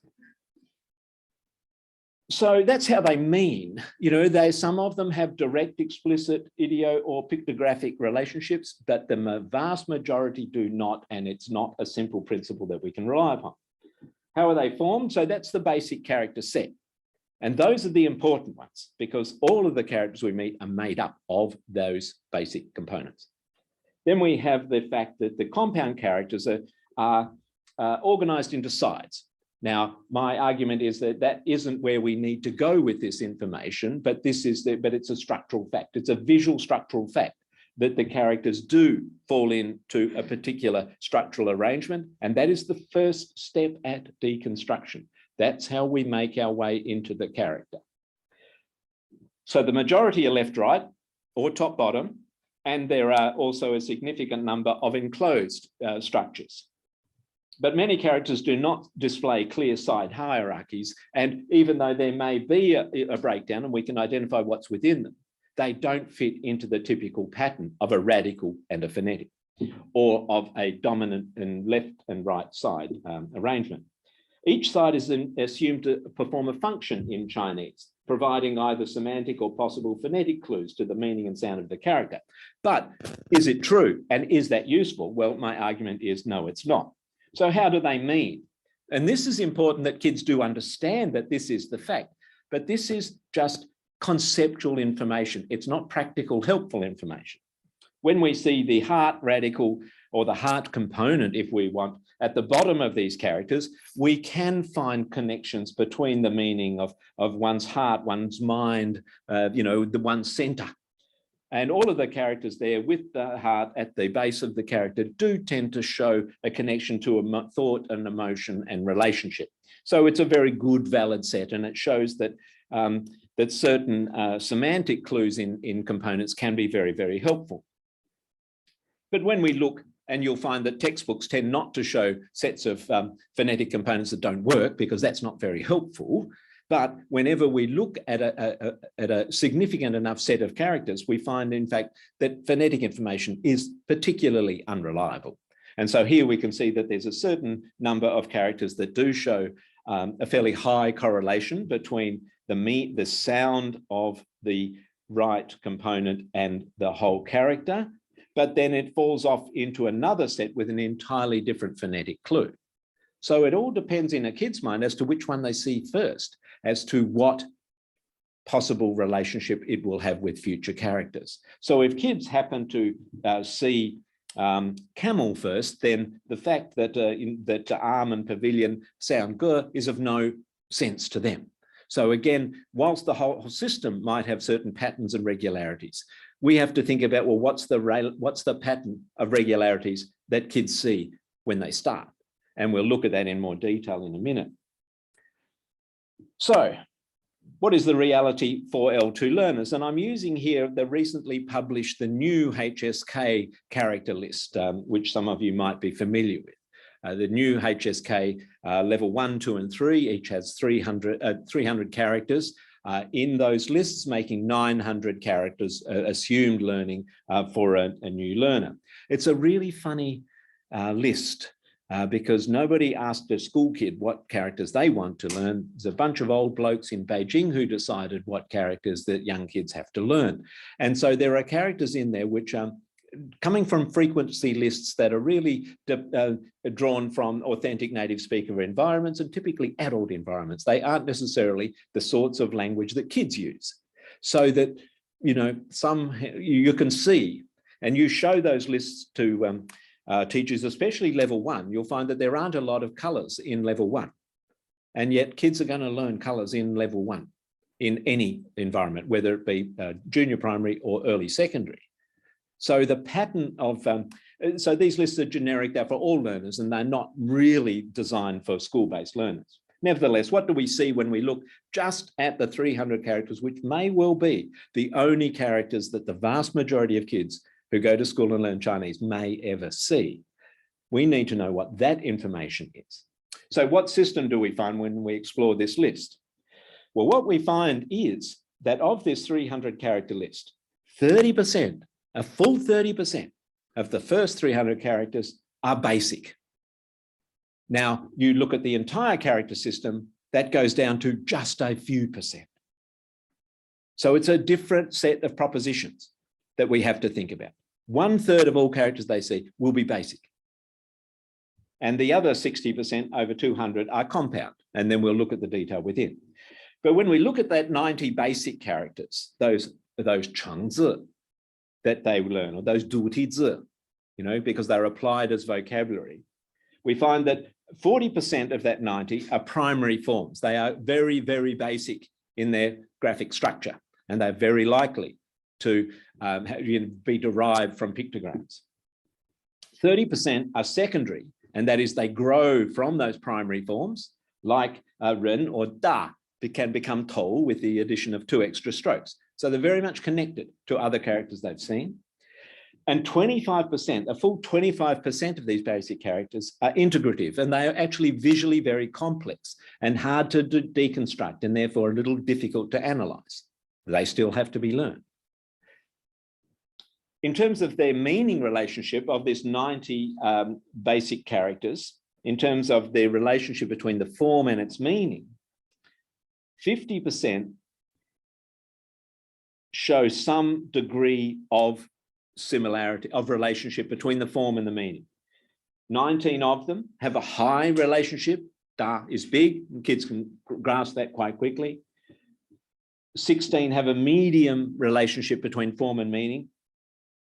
So that's how they mean. You know, some of them have direct, explicit, ideo or pictographic relationships, but the vast majority do not, and it's not a simple principle that we can rely upon. How are they formed? So that's the basic character set. And those are the important ones, because all of the characters we meet are made up of those basic components. Then we have the fact that the compound characters are organized into sides. Now, my argument is that that isn't where we need to go with this information, but it's a structural fact. It's a visual structural fact that the characters do fall into a particular structural arrangement, and that is the first step at deconstruction. That's how we make our way into the character. So the majority are left-right or top-bottom, and there are also a significant number of enclosed structures. But many characters do not display clear side hierarchies, and even though there may be a breakdown and we can identify what's within them, they don't fit into the typical pattern of a radical and a phonetic, or of a dominant and left and right side arrangement. Each side is assumed to perform a function in Chinese, providing either semantic or possible phonetic clues to the meaning and sound of the character. But is it true? And is that useful? Well, my argument is no, it's not. So how do they mean? And this is important that kids do understand that this is the fact, but this is just conceptual information. It's not practical, helpful information. When we see the heart radical or the heart component, if we want, at the bottom of these characters, we can find connections between the meaning of one's heart, one's mind, you know, the one center. And all of the characters there with the heart at the base of the character do tend to show a connection to a thought, an emotion, and relationship. So it's a very good, valid set, and it shows that that certain semantic clues in components can be very, very helpful. But when we look, and you'll find that textbooks tend not to show sets of phonetic components that don't work, because that's not very helpful. But whenever we look at a significant enough set of characters, we find, in fact, that phonetic information is particularly unreliable. And so here we can see that there's a certain number of characters that do show a fairly high correlation between the sound of the right component and the whole character, but then it falls off into another set with an entirely different phonetic clue. So it all depends in a kid's mind as to which one they see first, as to what possible relationship it will have with future characters. So if kids happen to see camel first, then the fact that that arm and pavilion sound gur is of no sense to them. So again, whilst the whole system might have certain patterns and regularities, we have to think about, well, what's the pattern of regularities that kids see when they start? And we'll look at that in more detail in a minute. So what is the reality for L2 learners? And I'm using here the recently published, the new HSK character list, which some of you might be familiar with. The new HSK level 1, 2, and 3 each has 300 characters in those lists, making 900 characters assumed learning for a new learner. It's a really funny list. Because nobody asked a school kid what characters they want to learn. There's a bunch of old blokes in Beijing who decided what characters that young kids have to learn. And so there are characters in there which are coming from frequency lists that are really drawn from authentic native speaker environments and typically adult environments. They aren't necessarily the sorts of language that kids use. So that, you know, you can see, and you show those lists to teachers, especially level 1, you'll find that there aren't a lot of colors in level 1. And yet kids are going to learn colors in level 1 in any environment, whether it be junior primary or early secondary. So the pattern of, so these lists are generic, they're for all learners, and they're not really designed for school-based learners. Nevertheless, what do we see when we look just at the 300 characters, which may well be the only characters that the vast majority of kids who go to school and learn Chinese may ever see? We need to know what that information is. So what system do we find when we explore this list? Well, what we find is that of this 300 character list, 30%, a full 30% of the first 300 characters are basic. Now, you look at the entire character system, that goes down to just a few percent. So it's a different set of propositions that we have to think about. 1/3 of all characters they see will be basic. And the other 60%, over 200, are compound. And then we'll look at the detail within. But when we look at that 90 basic characters, those chengzi that they learn, or those dutizi, you know, because they're applied as vocabulary, we find that 40% of that 90 are primary forms. They are very, very basic in their graphic structure, and they're very likely to be derived from pictograms. 30% are secondary, and that is they grow from those primary forms, like ren or da, can become tou with the addition of 2 extra strokes. So they're very much connected to other characters they've seen. And 25%, a full 25% of these basic characters are integrative, and they are actually visually very complex and hard to deconstruct, and therefore a little difficult to analyze. They still have to be learned. In terms of their meaning relationship of this 90 basic characters, in terms of their relationship between the form and its meaning, 50% show some degree of similarity, of relationship between the form and the meaning. 19 of them have a high relationship. Da is big, and kids can grasp that quite quickly. 16 have a medium relationship between form and meaning.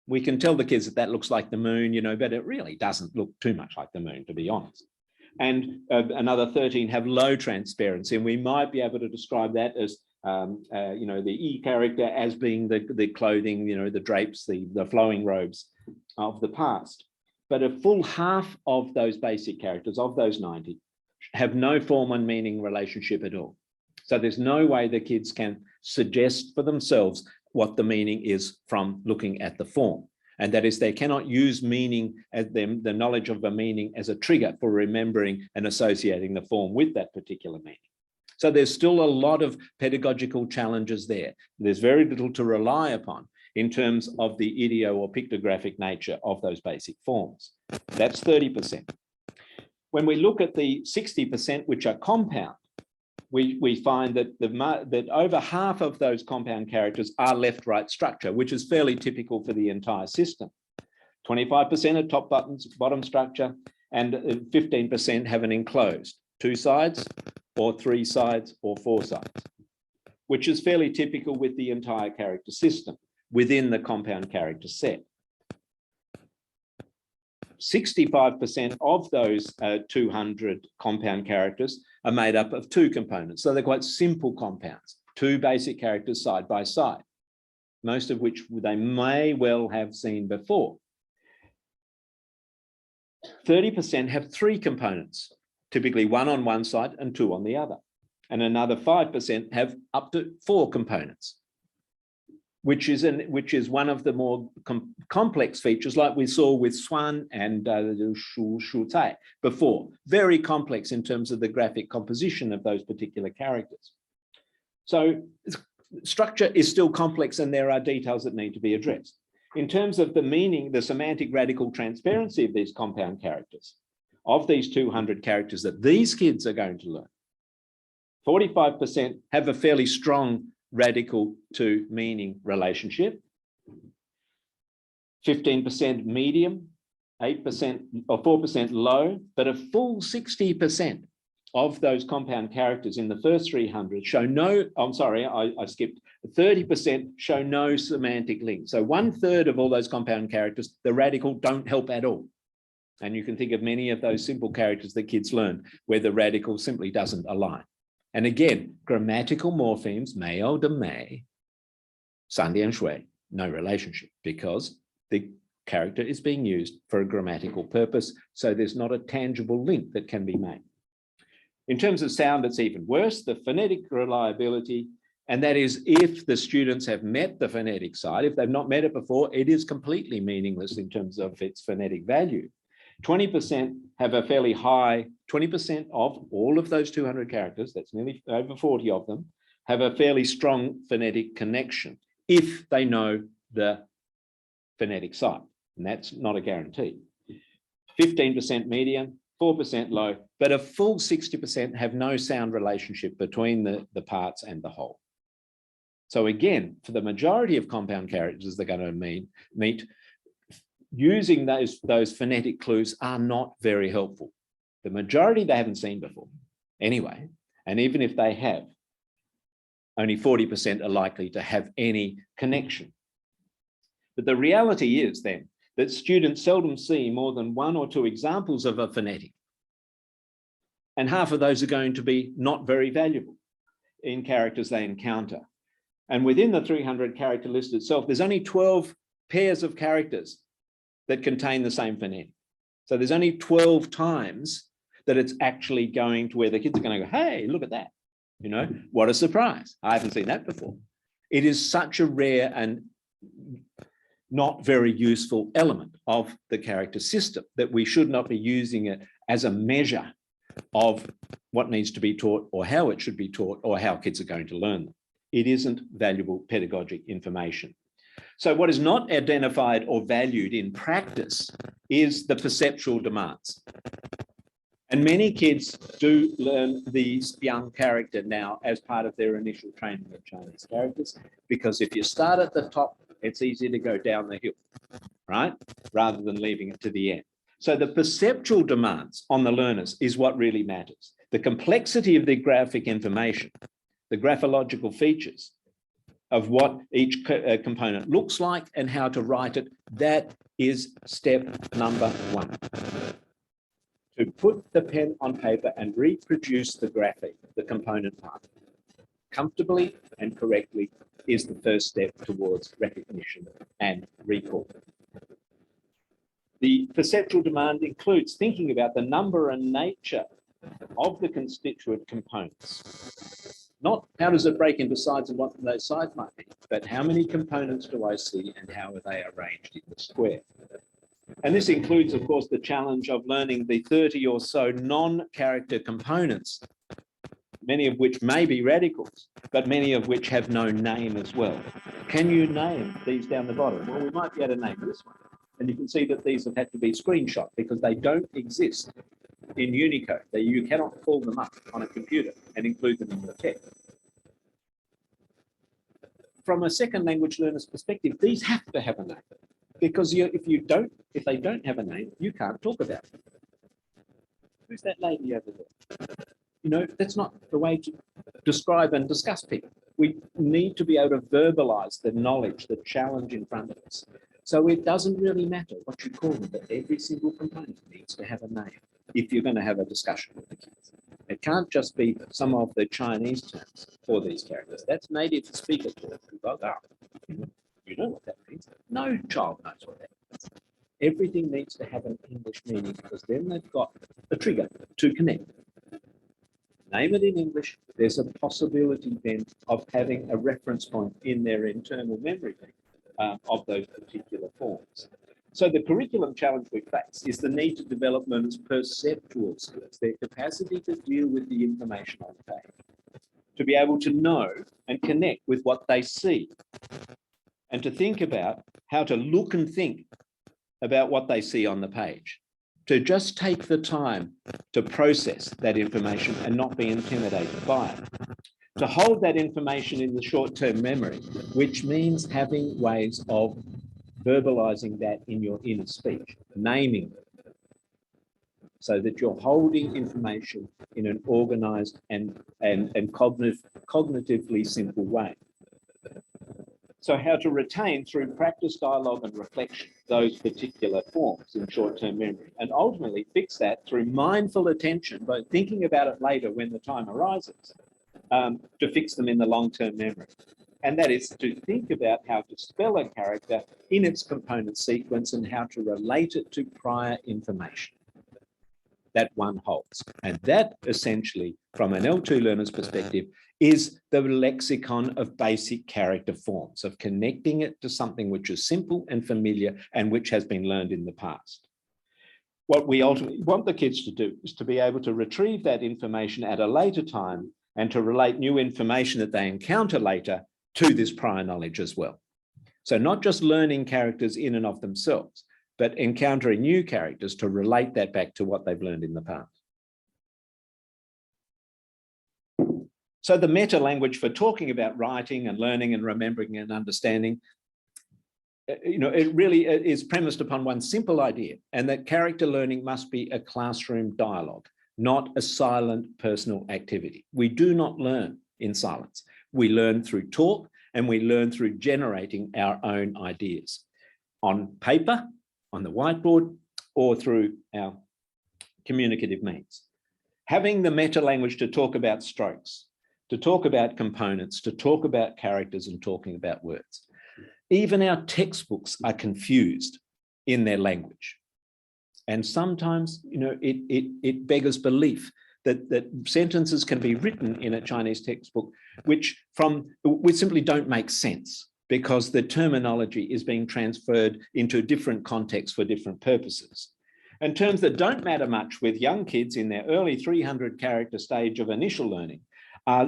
We can tell the kids that that looks like the moon, you know, but it really doesn't look too much like the moon, to be honest. And another 13 have low transparency, and we might be able to describe that as, you know, the E character as being the clothing, you know, the drapes, the flowing robes of the past. But a full half of those basic characters, of those 90, have no form and meaning relationship at all. So there's no way the kids can suggest for themselves what the meaning is from looking at the form. And that is, they cannot use meaning as the knowledge of a meaning as a trigger for remembering and associating the form with that particular meaning. So there's still a lot of pedagogical challenges there. There's very little to rely upon in terms of the ideo or pictographic nature of those basic forms. That's 30%. When we look at the 60%, which are compound, we find that that over half of those compound characters are left-right structure, which is fairly typical for the entire system. 25% are top bottom structure, and 15% have an enclosed, 2 sides or 3 sides or 4 sides, which is fairly typical with the entire character system within the compound character set. 65% of those 200 compound characters are made up of 2 components. So they're quite simple compounds, 2 basic characters side by side, most of which they may well have seen before. 30% have 3 components, typically 1 on one side and 2 on the other. And another 5% have up to 4 components, which is one of the more complex features, like we saw with Swan and Shu Tai before. Very complex in terms of the graphic composition of those particular characters. So structure is still complex, and there are details that need to be addressed. In terms of the meaning, the semantic radical transparency of these compound characters, of these 200 characters that these kids are going to learn, 45% have a fairly strong radical to meaning relationship, 15% medium, 8% or 4% low, but a full 60% of those compound characters in the first 300 show no, I'm sorry, I skipped, 30% show no semantic link. So 1/3 of all those compound characters, the radical don't help at all. And you can think of many of those simple characters that kids learn where the radical simply doesn't align. And again, grammatical morphemes, mei ou de mei, san dian shui, no relationship, because the character is being used for a grammatical purpose. So there's not a tangible link that can be made. In terms of sound, it's even worse, the phonetic reliability, and that is if the students have met the phonetic side. If they've not met it before, it is completely meaningless in terms of its phonetic value. 20% have a fairly high, 20% of all of those 200 characters, that's nearly over 40 of them, have a fairly strong phonetic connection if they know the phonetic side, and that's not a guarantee. 15% medium, 4% low, but a full 60% have no sound relationship between the parts and the whole. So again, for the majority of compound characters they're going to meet, using those phonetic clues are not very helpful. The majority they haven't seen before anyway, and even if they have, only 40% are likely to have any connection. But the reality is then that students seldom see more than 1 or 2 examples of a phonetic. And half of those are going to be not very valuable in characters they encounter. And within the 300 character list itself, there's only 12 pairs of characters that contain the same phonetic. So there's only 12 times that it's actually going to where the kids are going to go, hey, look at that. You know, what a surprise. I haven't seen that before. It is such a rare and not very useful element of the character system that we should not be using it as a measure of what needs to be taught or how it should be taught or how kids are going to learn them. It isn't valuable pedagogic information. So what is not identified or valued in practice is the perceptual demands. And many kids do learn the Scrimgeour character now as part of their initial training of Chinese characters, because if you start at the top, it's easy to go down the hill, right? Rather than leaving it to the end. So the perceptual demands on the learners is what really matters. The complexity of the graphic information, the graphological features of what each component looks like and how to write it, that is step number 1. To put the pen on paper and reproduce the graphic, the component part, comfortably and correctly is the first step towards recognition and recall. The perceptual demand includes thinking about the number and nature of the constituent components. Not how does it break into sides and what those sides might be, but how many components do I see and how are they arranged in the square? And this includes, of course, the challenge of learning the 30 or so non-character components, many of which may be radicals, but many of which have no name as well. Can you name these down the bottom? Well, we might be able to name this one. And you can see that these have had to be screenshot because they don't exist in Unicode. You cannot pull them up on a computer and include them in the text. From a second language learner's perspective, these have to have a name, because if they don't have a name, you can't talk about them. Who's that lady over there? You know, that's not the way to describe and discuss people. We need to be able to verbalize the knowledge, the challenge in front of us. So it doesn't really matter what you call them, but every single component needs to have a name if you're going to have a discussion with the kids. It can't just be some of the Chinese terms for these characters. That's native speaker talk. You know what that means. No child knows what that means. Everything needs to have an English meaning because then they've got a trigger to connect. Name it in English, there's a possibility then of having a reference point in their internal memory of those particular forms. So the curriculum challenge we face is the need to develop learners' perceptual skills, their capacity to deal with the information on the page, to be able to know and connect with what they see, and to think about how to look and think about what they see on the page, to just take the time to process that information and not be intimidated by it, to hold that information in the short-term memory, which means having ways of verbalizing that in your inner speech, naming it, so that you're holding information in an organized and cognitively simple way. So how to retain through practice, dialogue and reflection those particular forms in short-term memory, and ultimately fix that through mindful attention, but thinking about it later when the time arises, to fix them in the long-term memory. And that is to think about how to spell a character in its component sequence and how to relate it to prior information that one holds. And that essentially, from an L2 learner's perspective, is the lexicon of basic character forms, of connecting it to something which is simple and familiar and which has been learned in the past. What we ultimately want the kids to do is to be able to retrieve that information at a later time and to relate new information that they encounter later to this prior knowledge as well. So not just learning characters in and of themselves, but encountering new characters to relate that back to what they've learned in the past. So the meta language for talking about writing and learning and remembering and understanding, you know, it really is premised upon one simple idea, and that character learning must be a classroom dialogue, not a silent personal activity. We do not learn in silence. We learn through talk, and we learn through generating our own ideas on paper, on the whiteboard, or through our communicative means. Having the meta language to talk about strokes, to talk about components, to talk about characters and talking about words. Even our textbooks are confused in their language. And sometimes, you know, it beggars belief that sentences can be written in a Chinese textbook which simply don't make sense because the terminology is being transferred into different contexts for different purposes. And terms that don't matter much with young kids in their early 300 character stage of initial learning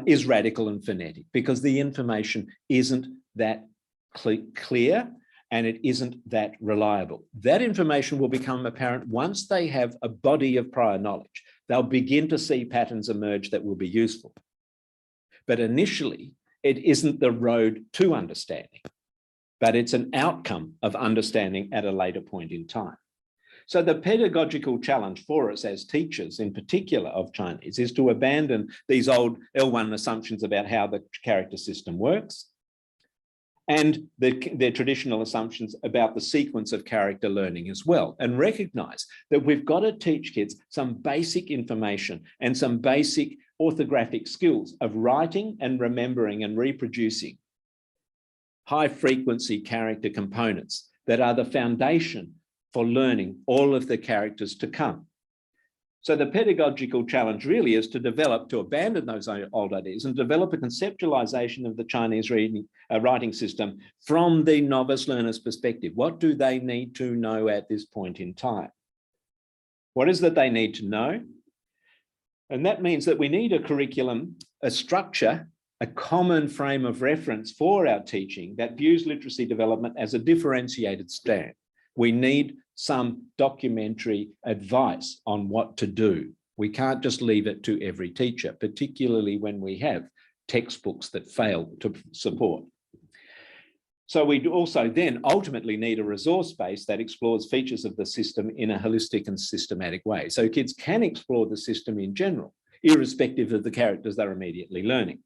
is radical and phonetic, because the information isn't that clear and it isn't that reliable. That information will become apparent once they have a body of prior knowledge. They'll begin to see patterns emerge that will be useful. But initially, it isn't the road to understanding, but it's an outcome of understanding at a later point in time. So the pedagogical challenge for us as teachers, in particular of Chinese, is to abandon these old L1 assumptions about how the character system works and their traditional assumptions about the sequence of character learning as well, and recognize that we've got to teach kids some basic information and some basic orthographic skills of writing and remembering and reproducing high frequency character components that are the foundation for learning all of the characters to come. So the pedagogical challenge really is to abandon those old ideas and develop a conceptualization of the Chinese writing system from the novice learner's perspective. What do they need to know at this point in time? What is that they need to know? And that means that we need a curriculum, a structure, a common frame of reference for our teaching that views literacy development as a differentiated stand. We need some documentary advice on what to do. We can't just leave it to every teacher, particularly when we have textbooks that fail to support. So we also then ultimately need a resource base that explores features of the system in a holistic and systematic way. So kids can explore the system in general, irrespective of the characters they're immediately learning.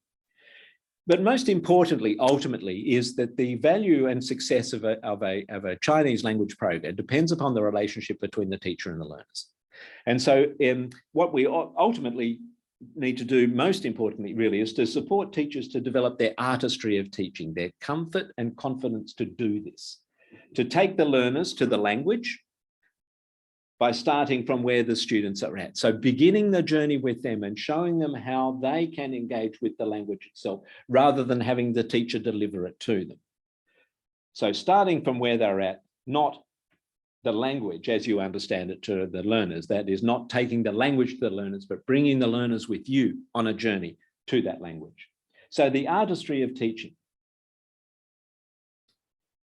But most importantly, ultimately, is that the value and success of a Chinese language program depends upon the relationship between the teacher and the learners. And so what we ultimately need to do, most importantly, really, is to support teachers to develop their artistry of teaching, their comfort and confidence to do this, to take the learners to the language by starting from where the students are at. So beginning the journey with them and showing them how they can engage with the language itself, rather than having the teacher deliver it to them. So starting from where they're at, not the language as you understand it to the learners. That is not taking the language to the learners, but bringing the learners with you on a journey to that language. So the artistry of teaching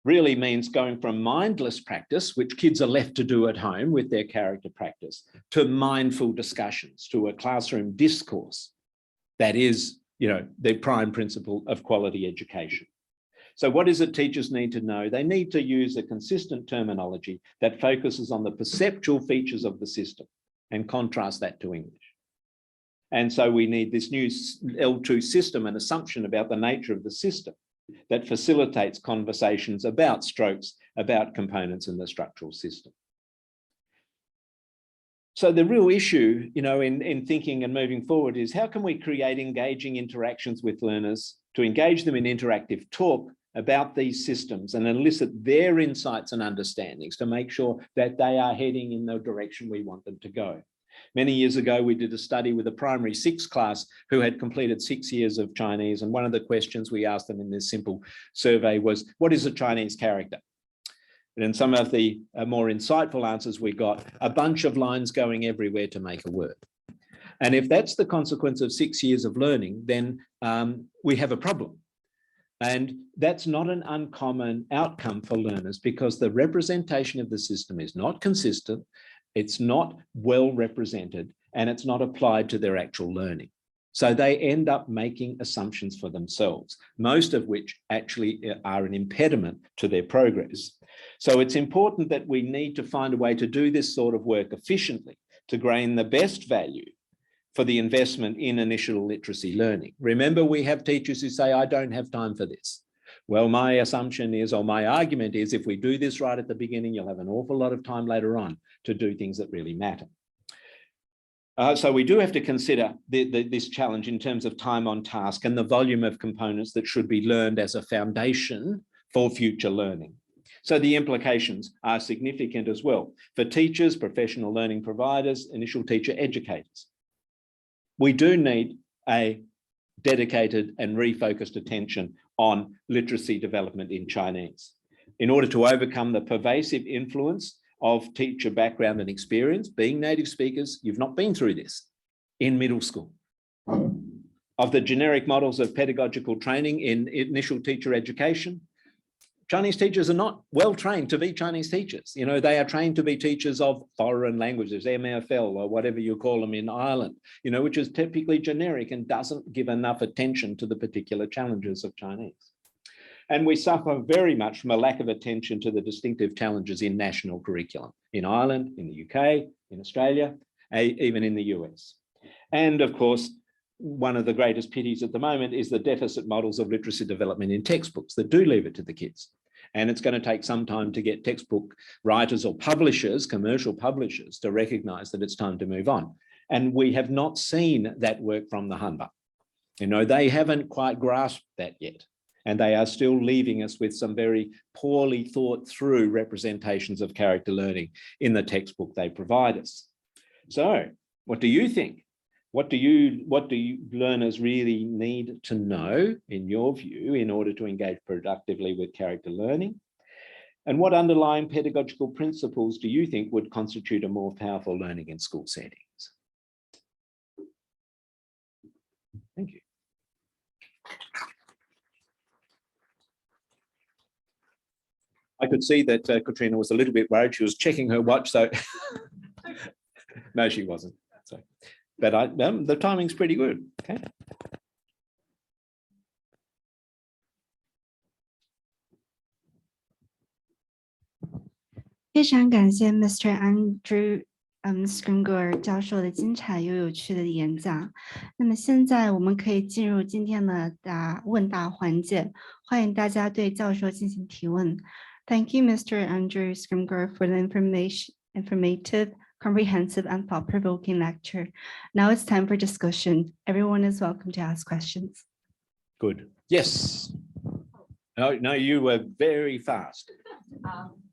really means going from mindless practice, which kids are left to do at home with their character practice, to mindful discussions, to a classroom discourse. That is, the prime principle of quality education. So what is it teachers need to know? They need to use a consistent terminology that focuses on the perceptual features of the system and contrast that to English. And so we need this new L2 system, an assumption about the nature of the system that facilitates conversations about strokes, about components in the structural system. So the real issue, in thinking and moving forward is how can we create engaging interactions with learners to engage them in interactive talk about these systems and elicit their insights and understandings to make sure that they are heading in the direction we want them to go. Many years ago, we did a study with a primary 6 class who had completed 6 years of Chinese. And one of the questions we asked them in this simple survey was, what is a Chinese character? And in some of the more insightful answers we got, a bunch of lines going everywhere to make a word. And if that's the consequence of 6 years of learning, then we have a problem. And that's not an uncommon outcome for learners because the representation of the system is not consistent, it's not well represented, and it's not applied to their actual learning. So they end up making assumptions for themselves, most of which actually are an impediment to their progress. So it's important that we need to find a way to do this sort of work efficiently to gain the best value for the investment in initial literacy learning. Remember, we have teachers who say, I don't have time for this. Well, my assumption is, or my argument is, if we do this right at the beginning, you'll have an awful lot of time later on to do things that really matter. So we do have to consider this challenge in terms of time on task and the volume of components that should be learned as a foundation for future learning. So the implications are significant as well for teachers, professional learning providers, initial teacher educators. We do need a dedicated and refocused attention on literacy development in Chinese in order to overcome the pervasive influence of teacher background and experience. Being native speakers, you've not been through this in middle school. Of the generic models of pedagogical training in initial teacher education, Chinese teachers are not well trained to be Chinese teachers. They are trained to be teachers of foreign languages, MFL or whatever you call them in Ireland, which is typically generic and doesn't give enough attention to the particular challenges of Chinese. And we suffer very much from a lack of attention to the distinctive challenges in national curriculum, in Ireland, in the UK, in Australia, even in the US. And of course, one of the greatest pities at the moment is the deficit models of literacy development in textbooks that do leave it to the kids. And it's going to take some time to get textbook writers or publishers, commercial publishers, to recognize that it's time to move on. And we have not seen that work from the Hanba. They haven't quite grasped that yet. And they are still leaving us with some very poorly thought through representations of character learning in the textbook they provide us. So what do you think? What do learners really need to know, in your view, in order to engage productively with character learning? And what underlying pedagogical principles do you think would constitute a more powerful learning in school settings? Thank you. I could see that Katrina was a little bit worried. She was checking her watch, so no, she wasn't. So. But the timing's pretty good, okay? 非常感谢 Mr. Andrew Scrimgeour 教授的精彩又有趣的演讲。那么现在我们可以进入今天的问答环节，欢迎大家对教授进行提问。Thank you, Mr. Andrew Scrimgeour, for the informative, comprehensive, and thought-provoking lecture. Now it's time for discussion. Everyone is welcome to ask questions. Good. Yes. No, you were very fast.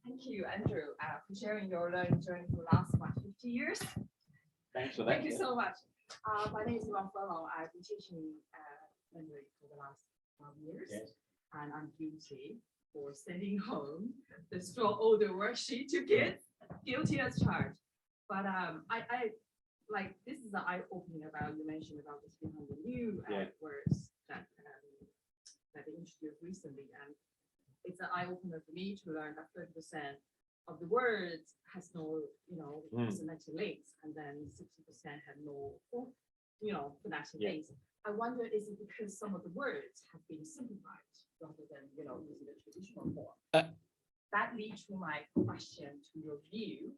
Thank you, Andrew, for sharing your learning journey for the last 50 years. Thanks for that. Thank you so much. My name is Ron Furlong. I've been teaching Mandarin for the last 12 years, Yes. and I'm guilty for sending home the straw order worksheet to kids. Guilty as charged. But I like this is an eye-opening about you mentioned about the 300 new words that they introduced recently, and it's an eye-opener for me to learn that 30% of the words has no, consonantal links, and then 60% have no, phonetic links. I wonder, is it because some of the words have been simplified rather than, using the traditional form? That leads to my question to your view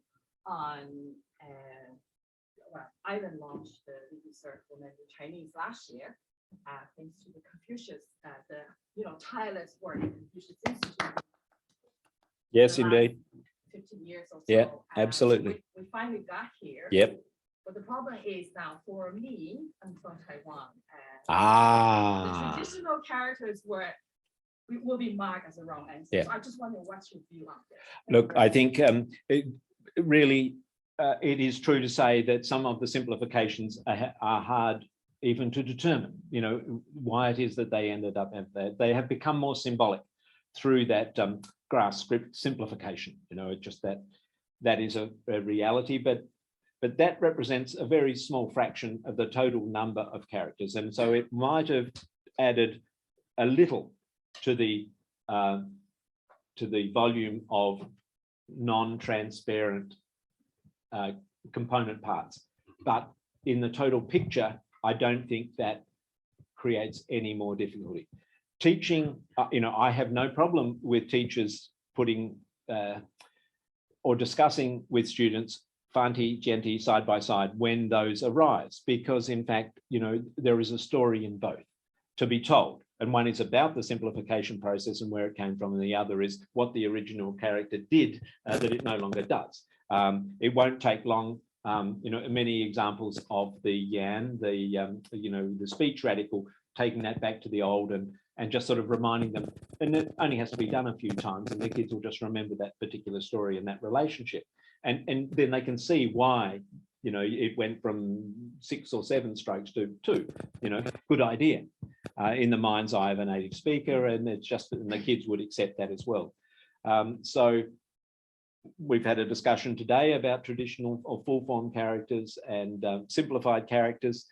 on, Ivan launched the research for Mandarin Chinese last year. Thanks to the Confucius, tireless work of Confucius Institute. Yes, indeed. 15 years or so. Yeah, absolutely. We finally got here. Yep. But the problem is now for me, I'm from Taiwan. The traditional characters will be marked as a wrong answer. Yeah. So I just wonder what's your view on this. Look, I think it is true to say that some of the simplifications are hard even to determine, why it is that they ended up at that. They have become more symbolic through that grass script simplification. Just that is a reality, but that represents a very small fraction of the total number of characters, and so it might have added a little to the volume of non-transparent component parts, but in the total picture, I don't think that creates any more difficulty. Teaching, I have no problem with teachers putting or discussing with students Fanti, Genti side by side when those arise, because in fact, there is a story in both to be told. And one is about the simplification process and where it came from, and the other is what the original character did that it no longer does. It won't take long. Many examples of the Yan, the speech radical, taking that back to the old and just sort of reminding them, and it only has to be done a few times, and the kids will just remember that particular story and that relationship, and then they can see why it went from 6 or 7 strokes to 2. Good idea in the mind's eye of a native speaker, and it's just, and the kids would accept that as well. So we've had a discussion today about traditional or full form characters and simplified characters.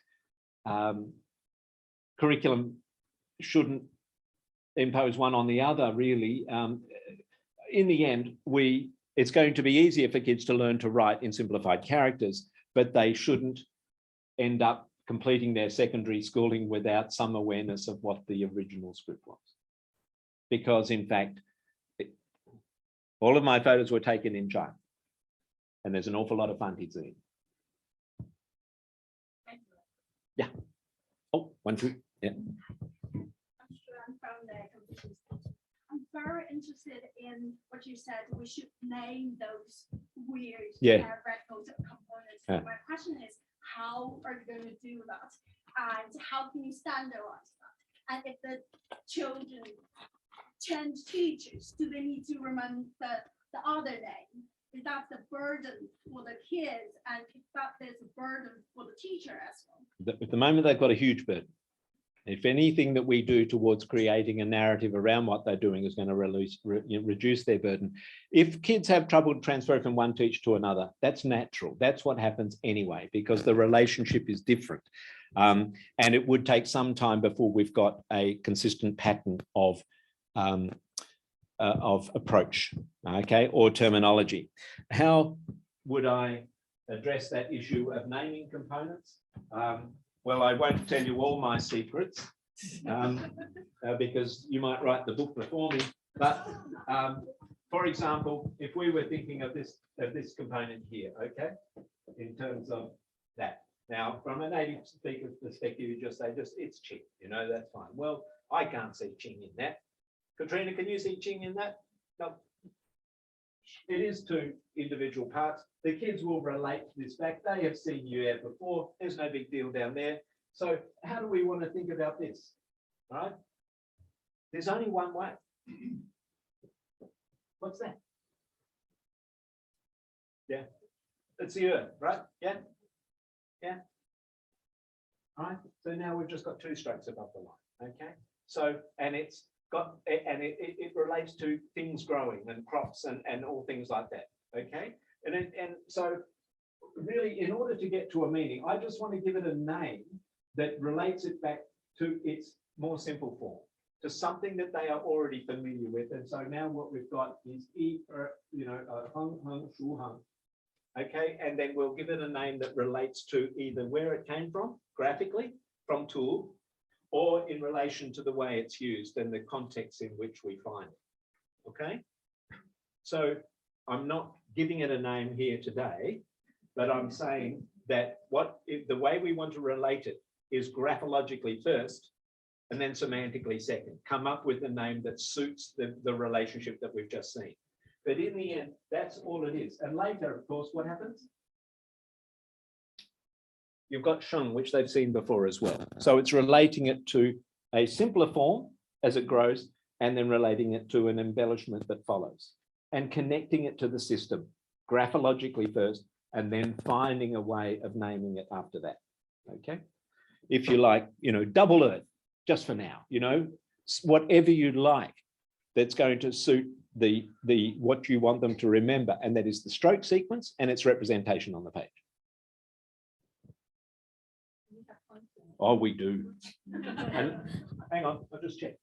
Curriculum shouldn't impose one on the other, really. In the end, it's going to be easier for kids to learn to write in simplified characters, but they shouldn't end up completing their secondary schooling without some awareness of what the original script was. Because in fact, all of my photos were taken in China, and there's an awful lot of Fantis in it. Yeah. Oh, 1, 2, yeah. I'm from the Confucius Institute. I'm very interested in what you said. We should name those weird radical components. Yeah. My question is, how are you going to do that? And how can you standardize that? And if the children change teachers, do they need to remember the other name? Is that the burden for the kids? And if that there's a burden for the teacher as well? At the moment, they've got a huge burden. If anything that we do towards creating a narrative around what they're doing is going to reduce their burden. If kids have trouble transferring from one teacher to another, that's natural. That's what happens anyway, because the relationship is different. And it would take some time before we've got a consistent pattern of approach, okay, or terminology. How would I address that issue of naming components? Well, I won't tell you all my secrets because you might write the book before me, but for example, if we were thinking of this component here, okay, in terms of that. Now, from a native speaker's perspective, you just say, it's Qing, you know, that's fine. Well, I can't see Qing in that. Katrina, can you see Qing in that? No. It is two individual parts. The kids will relate to this fact. They have seen you out before. There's no big deal down there. So how do we want to think about this? All right? There's only one way. What's that? Yeah. It's the earth, right? Yeah. Yeah. All right. So now we've just got two strokes above the line. Okay. So, and it's got, and it relates to things growing and crops and all things like that. Okay. And so really, in order to get to a meaning, I just want to give it a name that relates it back to its more simple form, to something that they are already familiar with. And so now what we've got is hung, hung, shu, hung. Okay, and then we'll give it a name that relates to either where it came from, graphically, from tool, or in relation to the way it's used and the context in which we find it. Okay, so I'm not giving it a name here today, but I'm saying that the way we want to relate it is graphologically first, and then semantically second. Come up with a name that suits the relationship that we've just seen. But in the end, that's all it is. And later, of course, what happens? You've got sheng, which they've seen before as well. So it's relating it to a simpler form as it grows, and then relating it to an embellishment that follows, and connecting it to the system graphologically first, and then finding a way of naming it after that. Okay. If you like, double earth, just for now, whatever you like that's going to suit the what you want them to remember, and that is the stroke sequence and its representation on the page. Oh, we do. And hang on, I'll just check.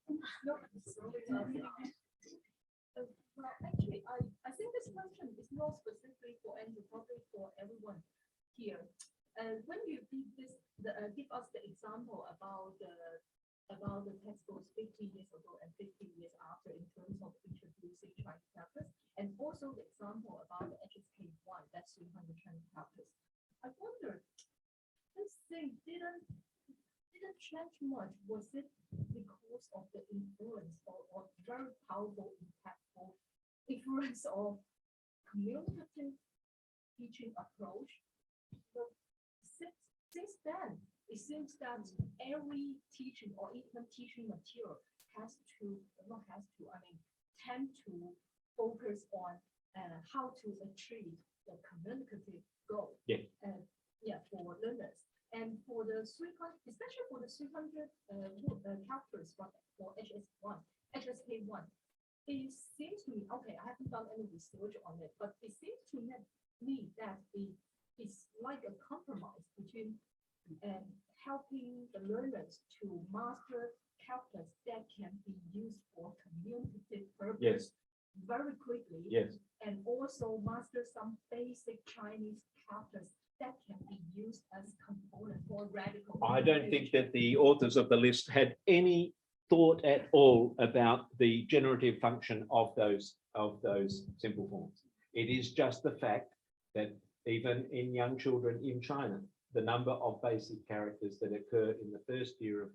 Well, actually, I think this question is not specifically for Andrew, probably for everyone here. When you give us the example about the textbooks 50 years ago and 50 years after in terms of introducing Chinese characters, and also the example about the HSK1, that's 300 Chinese characters. I wonder, this thing didn't change much. Was it because of the influence or very powerful, impactful influence of communicative teaching approach? So since then, it seems that every teaching or even teaching material tend to focus on how to achieve the communicative goal. Yeah. For learners. And for the 300, especially for the 300 characters for HSK1, it seems to me, okay, I haven't done any research on it, but it seems to me that it's like a compromise between helping the learners to master characters that can be used for communicative purpose very quickly. Yes. And also master some basic Chinese characters that can be used as component for radical. I don't think that the authors of the list had any thought at all about the generative function of those simple forms. It is just the fact that even in young children in China, the number of basic characters that occur in the first year of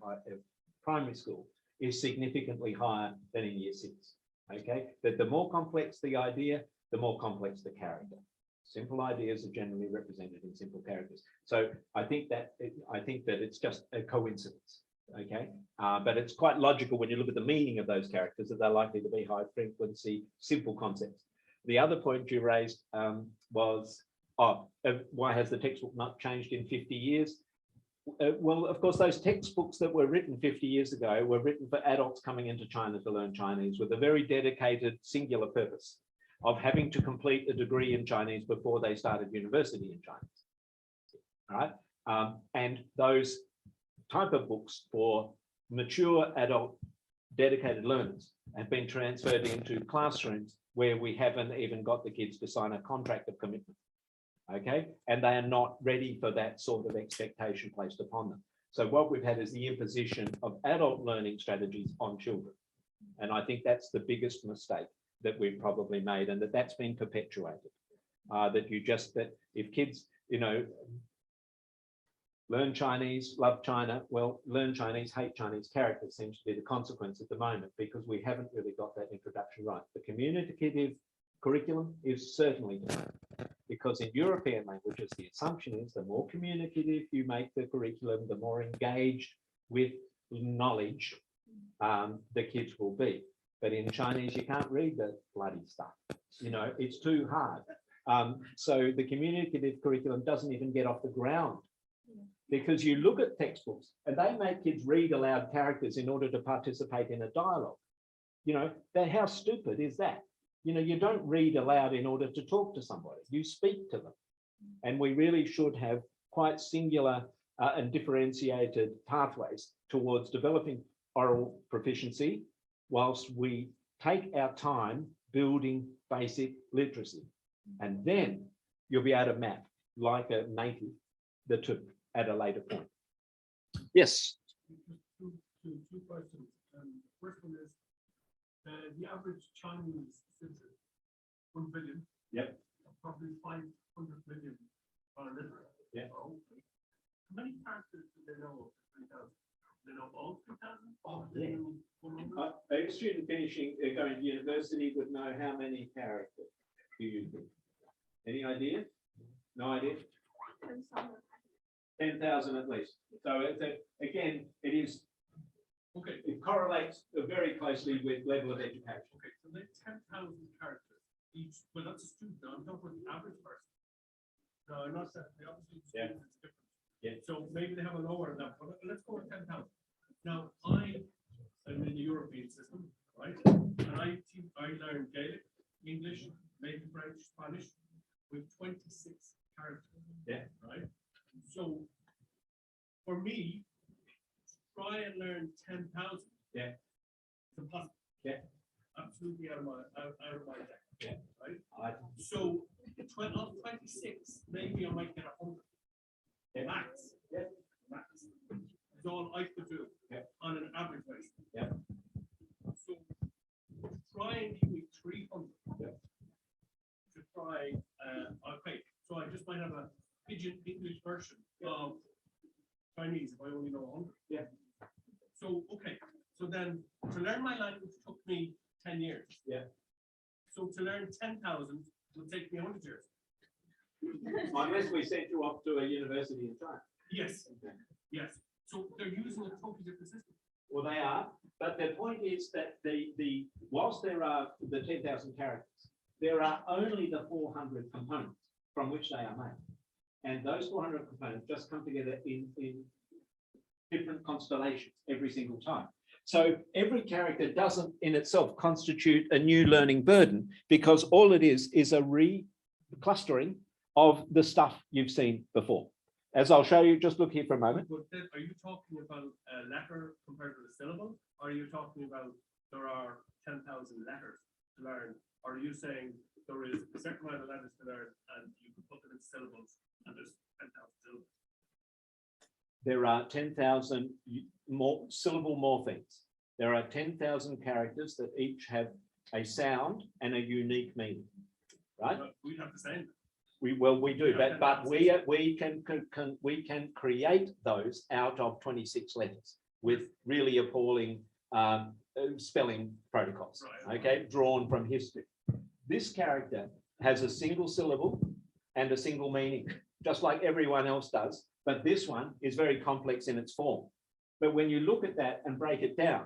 primary school is significantly higher than in year 6. Okay, that the more complex the idea, the more complex the character. Simple ideas are generally represented in simple characters. So I think that it's just a coincidence. Okay, but it's quite logical when you look at the meaning of those characters that they're likely to be high frequency, simple concepts. The other point you raised was, why has the textbook not changed in 50 years? Well, of course, those textbooks that were written 50 years ago were written for adults coming into China to learn Chinese with a very dedicated, singular purpose of having to complete a degree in Chinese before they started university in Chinese. All right, and those type of books for mature adult dedicated learners have been transferred into classrooms where we haven't even got the kids to sign a contract of commitment. Okay, and they are not ready for that sort of expectation placed upon them. So what we've had is the imposition of adult learning strategies on children. And I think that's the biggest mistake that we've probably made, and that's been perpetuated. That if kids, learn Chinese, love China, well, learn Chinese, hate Chinese characters seems to be the consequence at the moment, because we haven't really got that introduction right. The communicative curriculum is certainly different, because in European languages, the assumption is the more communicative you make the curriculum, the more engaged with knowledge the kids will be. But in Chinese, you can't read the bloody stuff. It's too hard. So the communicative curriculum doesn't even get off the ground, because you look at textbooks and they make kids read aloud characters in order to participate in a dialogue. How stupid is that? You don't read aloud in order to talk to somebody. You speak to them. And we really should have quite singular and differentiated pathways towards developing oral proficiency, whilst we take our time building basic literacy. And then you'll be able to map, like a native, the two at a later point. Yes. Two questions. First one is the average Chinese citizen, 1 billion. Yep. Probably 500 million are literate. Yeah. How many characters do they know of 3,000? They know all 3,000? Oh, yeah. A student finishing going to university would know how many characters do you think? Any idea? No idea? 10,000 at least. So again, Okay. it correlates very closely with level of education. Okay, so they 10,000 characters each. Well, that's a student. Now I'm talking about the average person. No, I'm not saying the obviously students it's different. Yeah. So maybe they have a lower than that, but let's go with 10,000. Now I am in the European system, right? And I learned Gaelic, English, maybe French, Spanish with 26 characters. Yeah. Right. So for me, try and learn 10,000. Yeah. It's impossible. Yeah. Absolutely out of my depth. Yeah. Right. So 26, maybe I might get 100. Yeah. Max. Yeah. Max. Is all I could do. Yeah. On an average basis. Yeah. So try and give me 300. Yeah. To try. Okay. So I just might have a pidgin English version of Chinese if I only know 100. Yeah. So okay. So then to learn my language took me 10 years. Yeah. So to learn 10,000 would take me 100 years. Unless we sent you off to a university in China. Yes. Yes. So they're using a totally different system. Well, they are, but the point is that whilst there are the 10,000 characters, there are only the 400 components from which they are made. And those 400 components just come together in different constellations every single time. So every character doesn't in itself constitute a new learning burden, because all it is a reclustering of the stuff you've seen before. As I'll show you, just look here for a moment. But then, are you talking about a letter compared to a syllable? Or are you talking about there are 10,000 letters to learn? Or are you saying there is a certain amount of letters to learn and you can put them in syllables and there's 10,000 syllables? There are 10,000 more syllable morphemes. There are 10,000 characters that each have a sound and a unique meaning, right? We'd have the same. We do, but we can create those out of 26 letters with really appalling spelling protocols. Right. Okay, drawn from history. This character has a single syllable and a single meaning, just like everyone else does. But this one is very complex in its form. But when you look at that and break it down,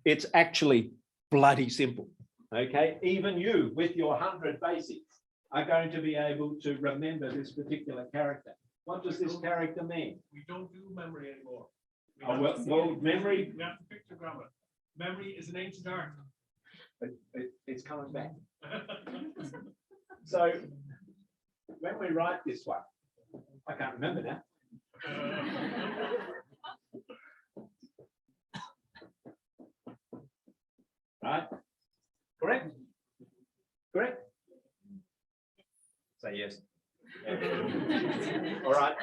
it's actually bloody simple. Okay, even you with your 100 basics are going to be able to remember this particular character. What does this character mean? We don't do memory anymore. Memory. We have to pictogram it. Memory is an ancient art. It's coming back. So when we write this one, I can't remember now. Right? Correct? Correct? Say yes. All right.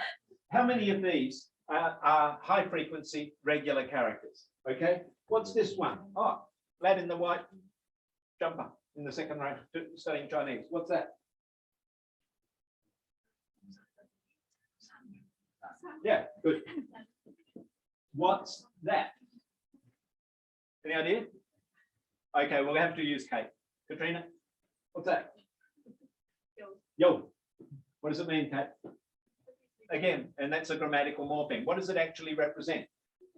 How many of these are high frequency regular characters? Okay. What's this one? Oh, Lad in the white jumper in the second row studying Chinese. What's that? Yeah, good. What's that? Any idea? Okay, we'll have to use Kate. Katrina, what's that? Yo. What does it mean, Kate? Again, and that's a grammatical morpheme. What does it actually represent?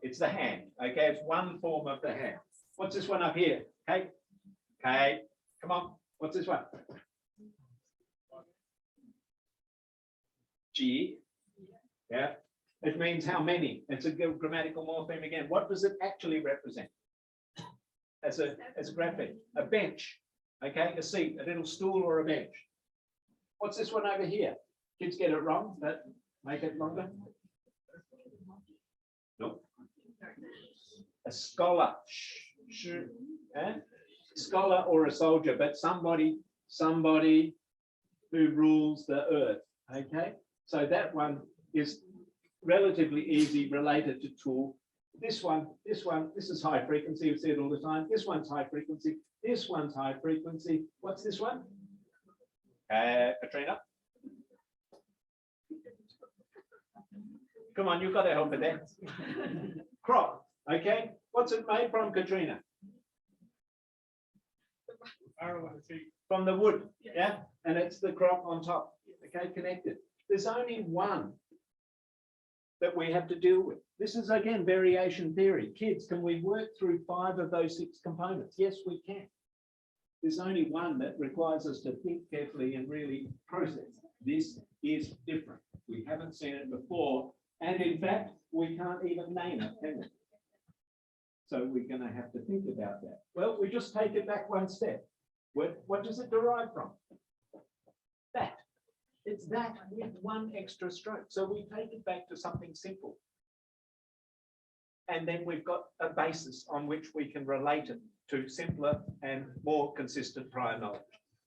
It's the hand. Okay, it's one form of the hand. What's this one up here? Kate? Kate, come on. What's this one? G. Yeah. It means how many. It's a grammatical morpheme again. What does it actually represent? As a graphic, a bench. Okay, a seat, a little stool or a bench. What's this one over here? Kids get it wrong, but make it longer. Nope. A scholar. Scholar or a soldier, but somebody who rules the earth. Okay, so that one is relatively easy, related to tool. This is high frequency. We see it all the time. This one's high frequency. This one's high frequency. What's this one? Katrina. Come on, you've got to help with that. Crop. Okay. What's it made from, Katrina? From the wood. Yeah. And it's the crop on top. Okay, connected. There's only one that we have to deal with. This is again variation theory. Kids, can we work through 5 of those 6 components? Yes, we can. There's only one that requires us to think carefully and really process. This is different. We haven't seen it before. And in fact, we can't even name it, can we? So we're going to have to think about that. Well, we just take it back one step. What does it derive from? That. It's that with one extra stroke. So we take it back to something simple. And then we've got a basis on which we can relate it to simpler and more consistent prior knowledge.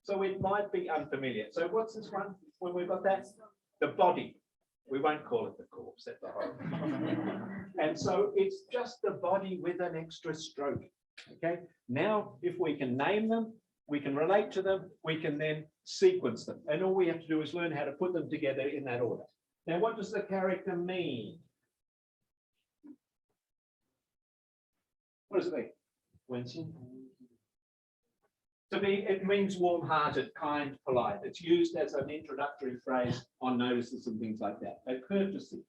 So it might be unfamiliar. So what's this one when we've got that? The body. We won't call it the corpse, that's the horror. And so it's just the body with an extra stroke. Okay. Now, if we can name them, we can relate to them, we can then sequence them. And all we have to do is learn how to put them together in that order. Now, what does the character mean? What does it mean? Winston? To be, it means warm-hearted, kind, polite. It's used as an introductory phrase on notices and things like that. A courtesy.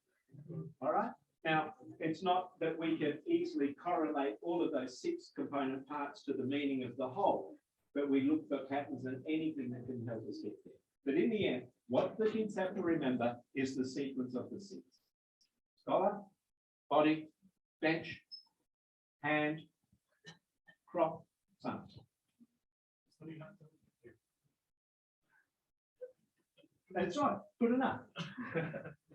All right. Now, it's not that we can easily correlate all of those 6 component parts to the meaning of the whole, but we look for patterns and anything that can help us get there. But in the end, what the kids have to remember is the sequence of the 6. Scholar, body, bench, hand, crop, sun. That's right, good enough.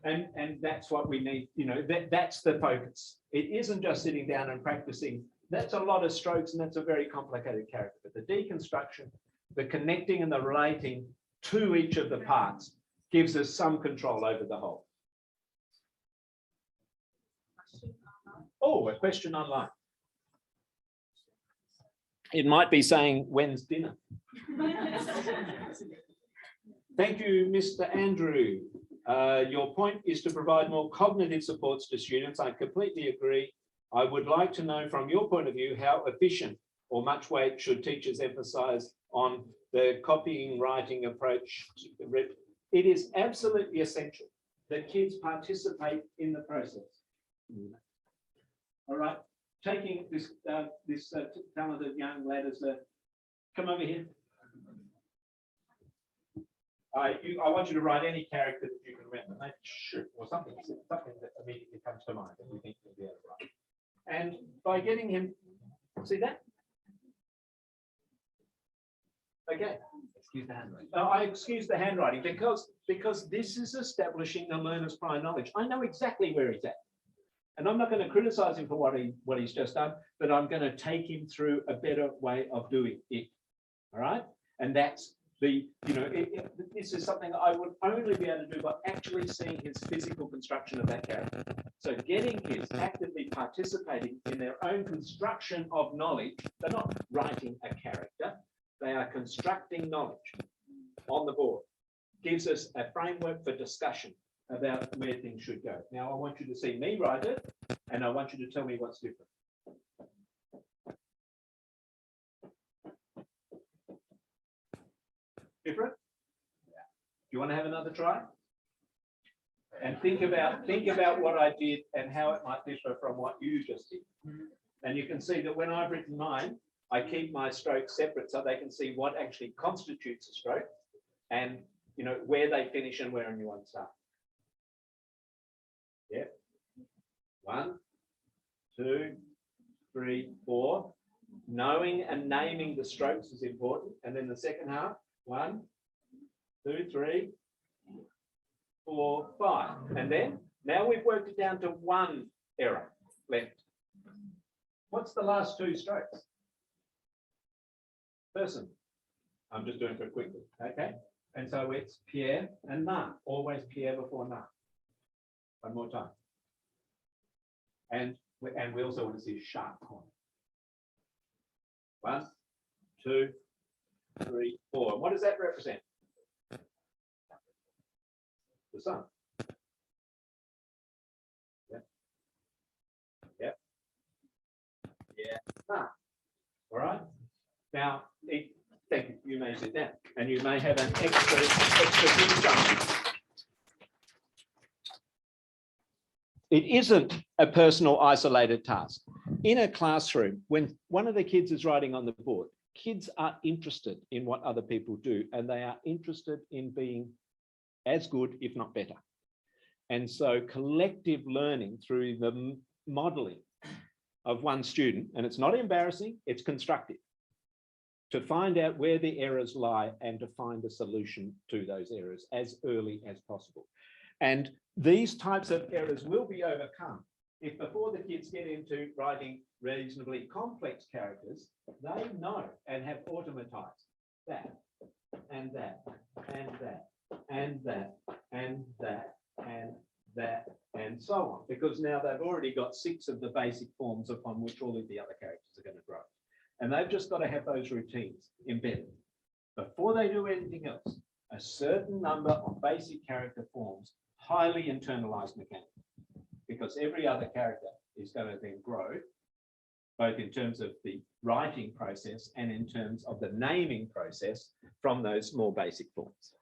And that's what we need, you know, that's the focus. It isn't just sitting down and practicing. That's a lot of strokes and that's a very complicated character. But the deconstruction, the connecting and the relating to each of the parts gives us some control over the whole. Oh, a question online. It might be saying, when's dinner? Thank you, Mr. Andrew. Your point is to provide more cognitive supports to students. I completely agree. I would like to know from your point of view how efficient or much weight should teachers emphasize on the copying writing approach. It is absolutely essential that kids participate in the process. All right, taking this talented young lad as a, come over here. I want you to write any character that you can remember, maybe shoot or something that immediately comes to mind that we think you'll be able to write. And by getting him, see that? Okay. Excuse the handwriting. I excuse the handwriting because this is establishing the learner's prior knowledge. I know exactly where he's at. And I'm not going to criticize him for what he's just done, but I'm going to take him through a better way of doing it. All right. And that's This is something I would only be able to do by actually seeing his physical construction of that character. So getting kids actively participating in their own construction of knowledge, they're not writing a character, they are constructing knowledge on the board, gives us a framework for discussion about where things should go. Now I want you to see me write it, and I want you to tell me what's different. Different? Do you want to have another try? And think about what I did and how it might differ from what you just did. And you can see that when I've written mine, I keep my strokes separate so they can see what actually constitutes a stroke and where they finish and where a new one starts. Yeah. 1, 2, 3, 4. Knowing and naming the strokes is important. And then the second half, 1, 2, 3, 4, 5. And then now we've worked it down to 1 error left. What's the last 2 strokes? Person. I'm just doing it quickly. Okay. And so it's Pierre and Marc. Always Pierre before Marc. One more time. And we also want to see a sharp corner. 1, 2, 3, 4. And what does that represent? The sun. Yep. Yep. Yeah. All right. Now, thank you. You may sit down, and you may have an extra thing. It isn't a personal isolated task. In a classroom, when one of the kids is writing on the board, kids are interested in what other people do, and they are interested in being as good, if not better. And so collective learning through the modeling of one student, and it's not embarrassing, it's constructive, to find out where the errors lie and to find a solution to those errors as early as possible. And these types of errors will be overcome if before the kids get into writing reasonably complex characters, they know and have automatized that and that and that and that and that and that and so on, because now they've already got 6 of the basic forms upon which all of the other characters are going to grow. And they've just got to have those routines embedded. Before they do anything else, a certain number of basic character forms, highly internalized mechanically, because every other character is going to then grow, both in terms of the writing process and in terms of the naming process from those more basic forms.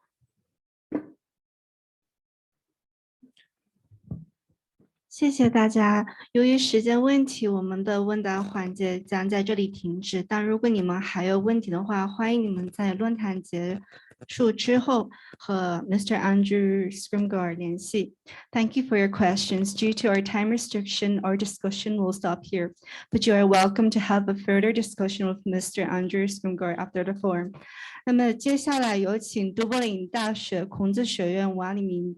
谢谢大家。由于时间问题，我们的问答环节将在这里停止。但如果你们还有问题的话，欢迎你们在论坛结束之后和 Mr. Andrew Scrimgeour 联系。Thank you for your questions. Due to our time restriction, our discussion will stop here. But you are welcome to have a further discussion with Mr. Andrew Scrimgeour after the forum. 那么接下来有请都柏林大学孔子学院王立明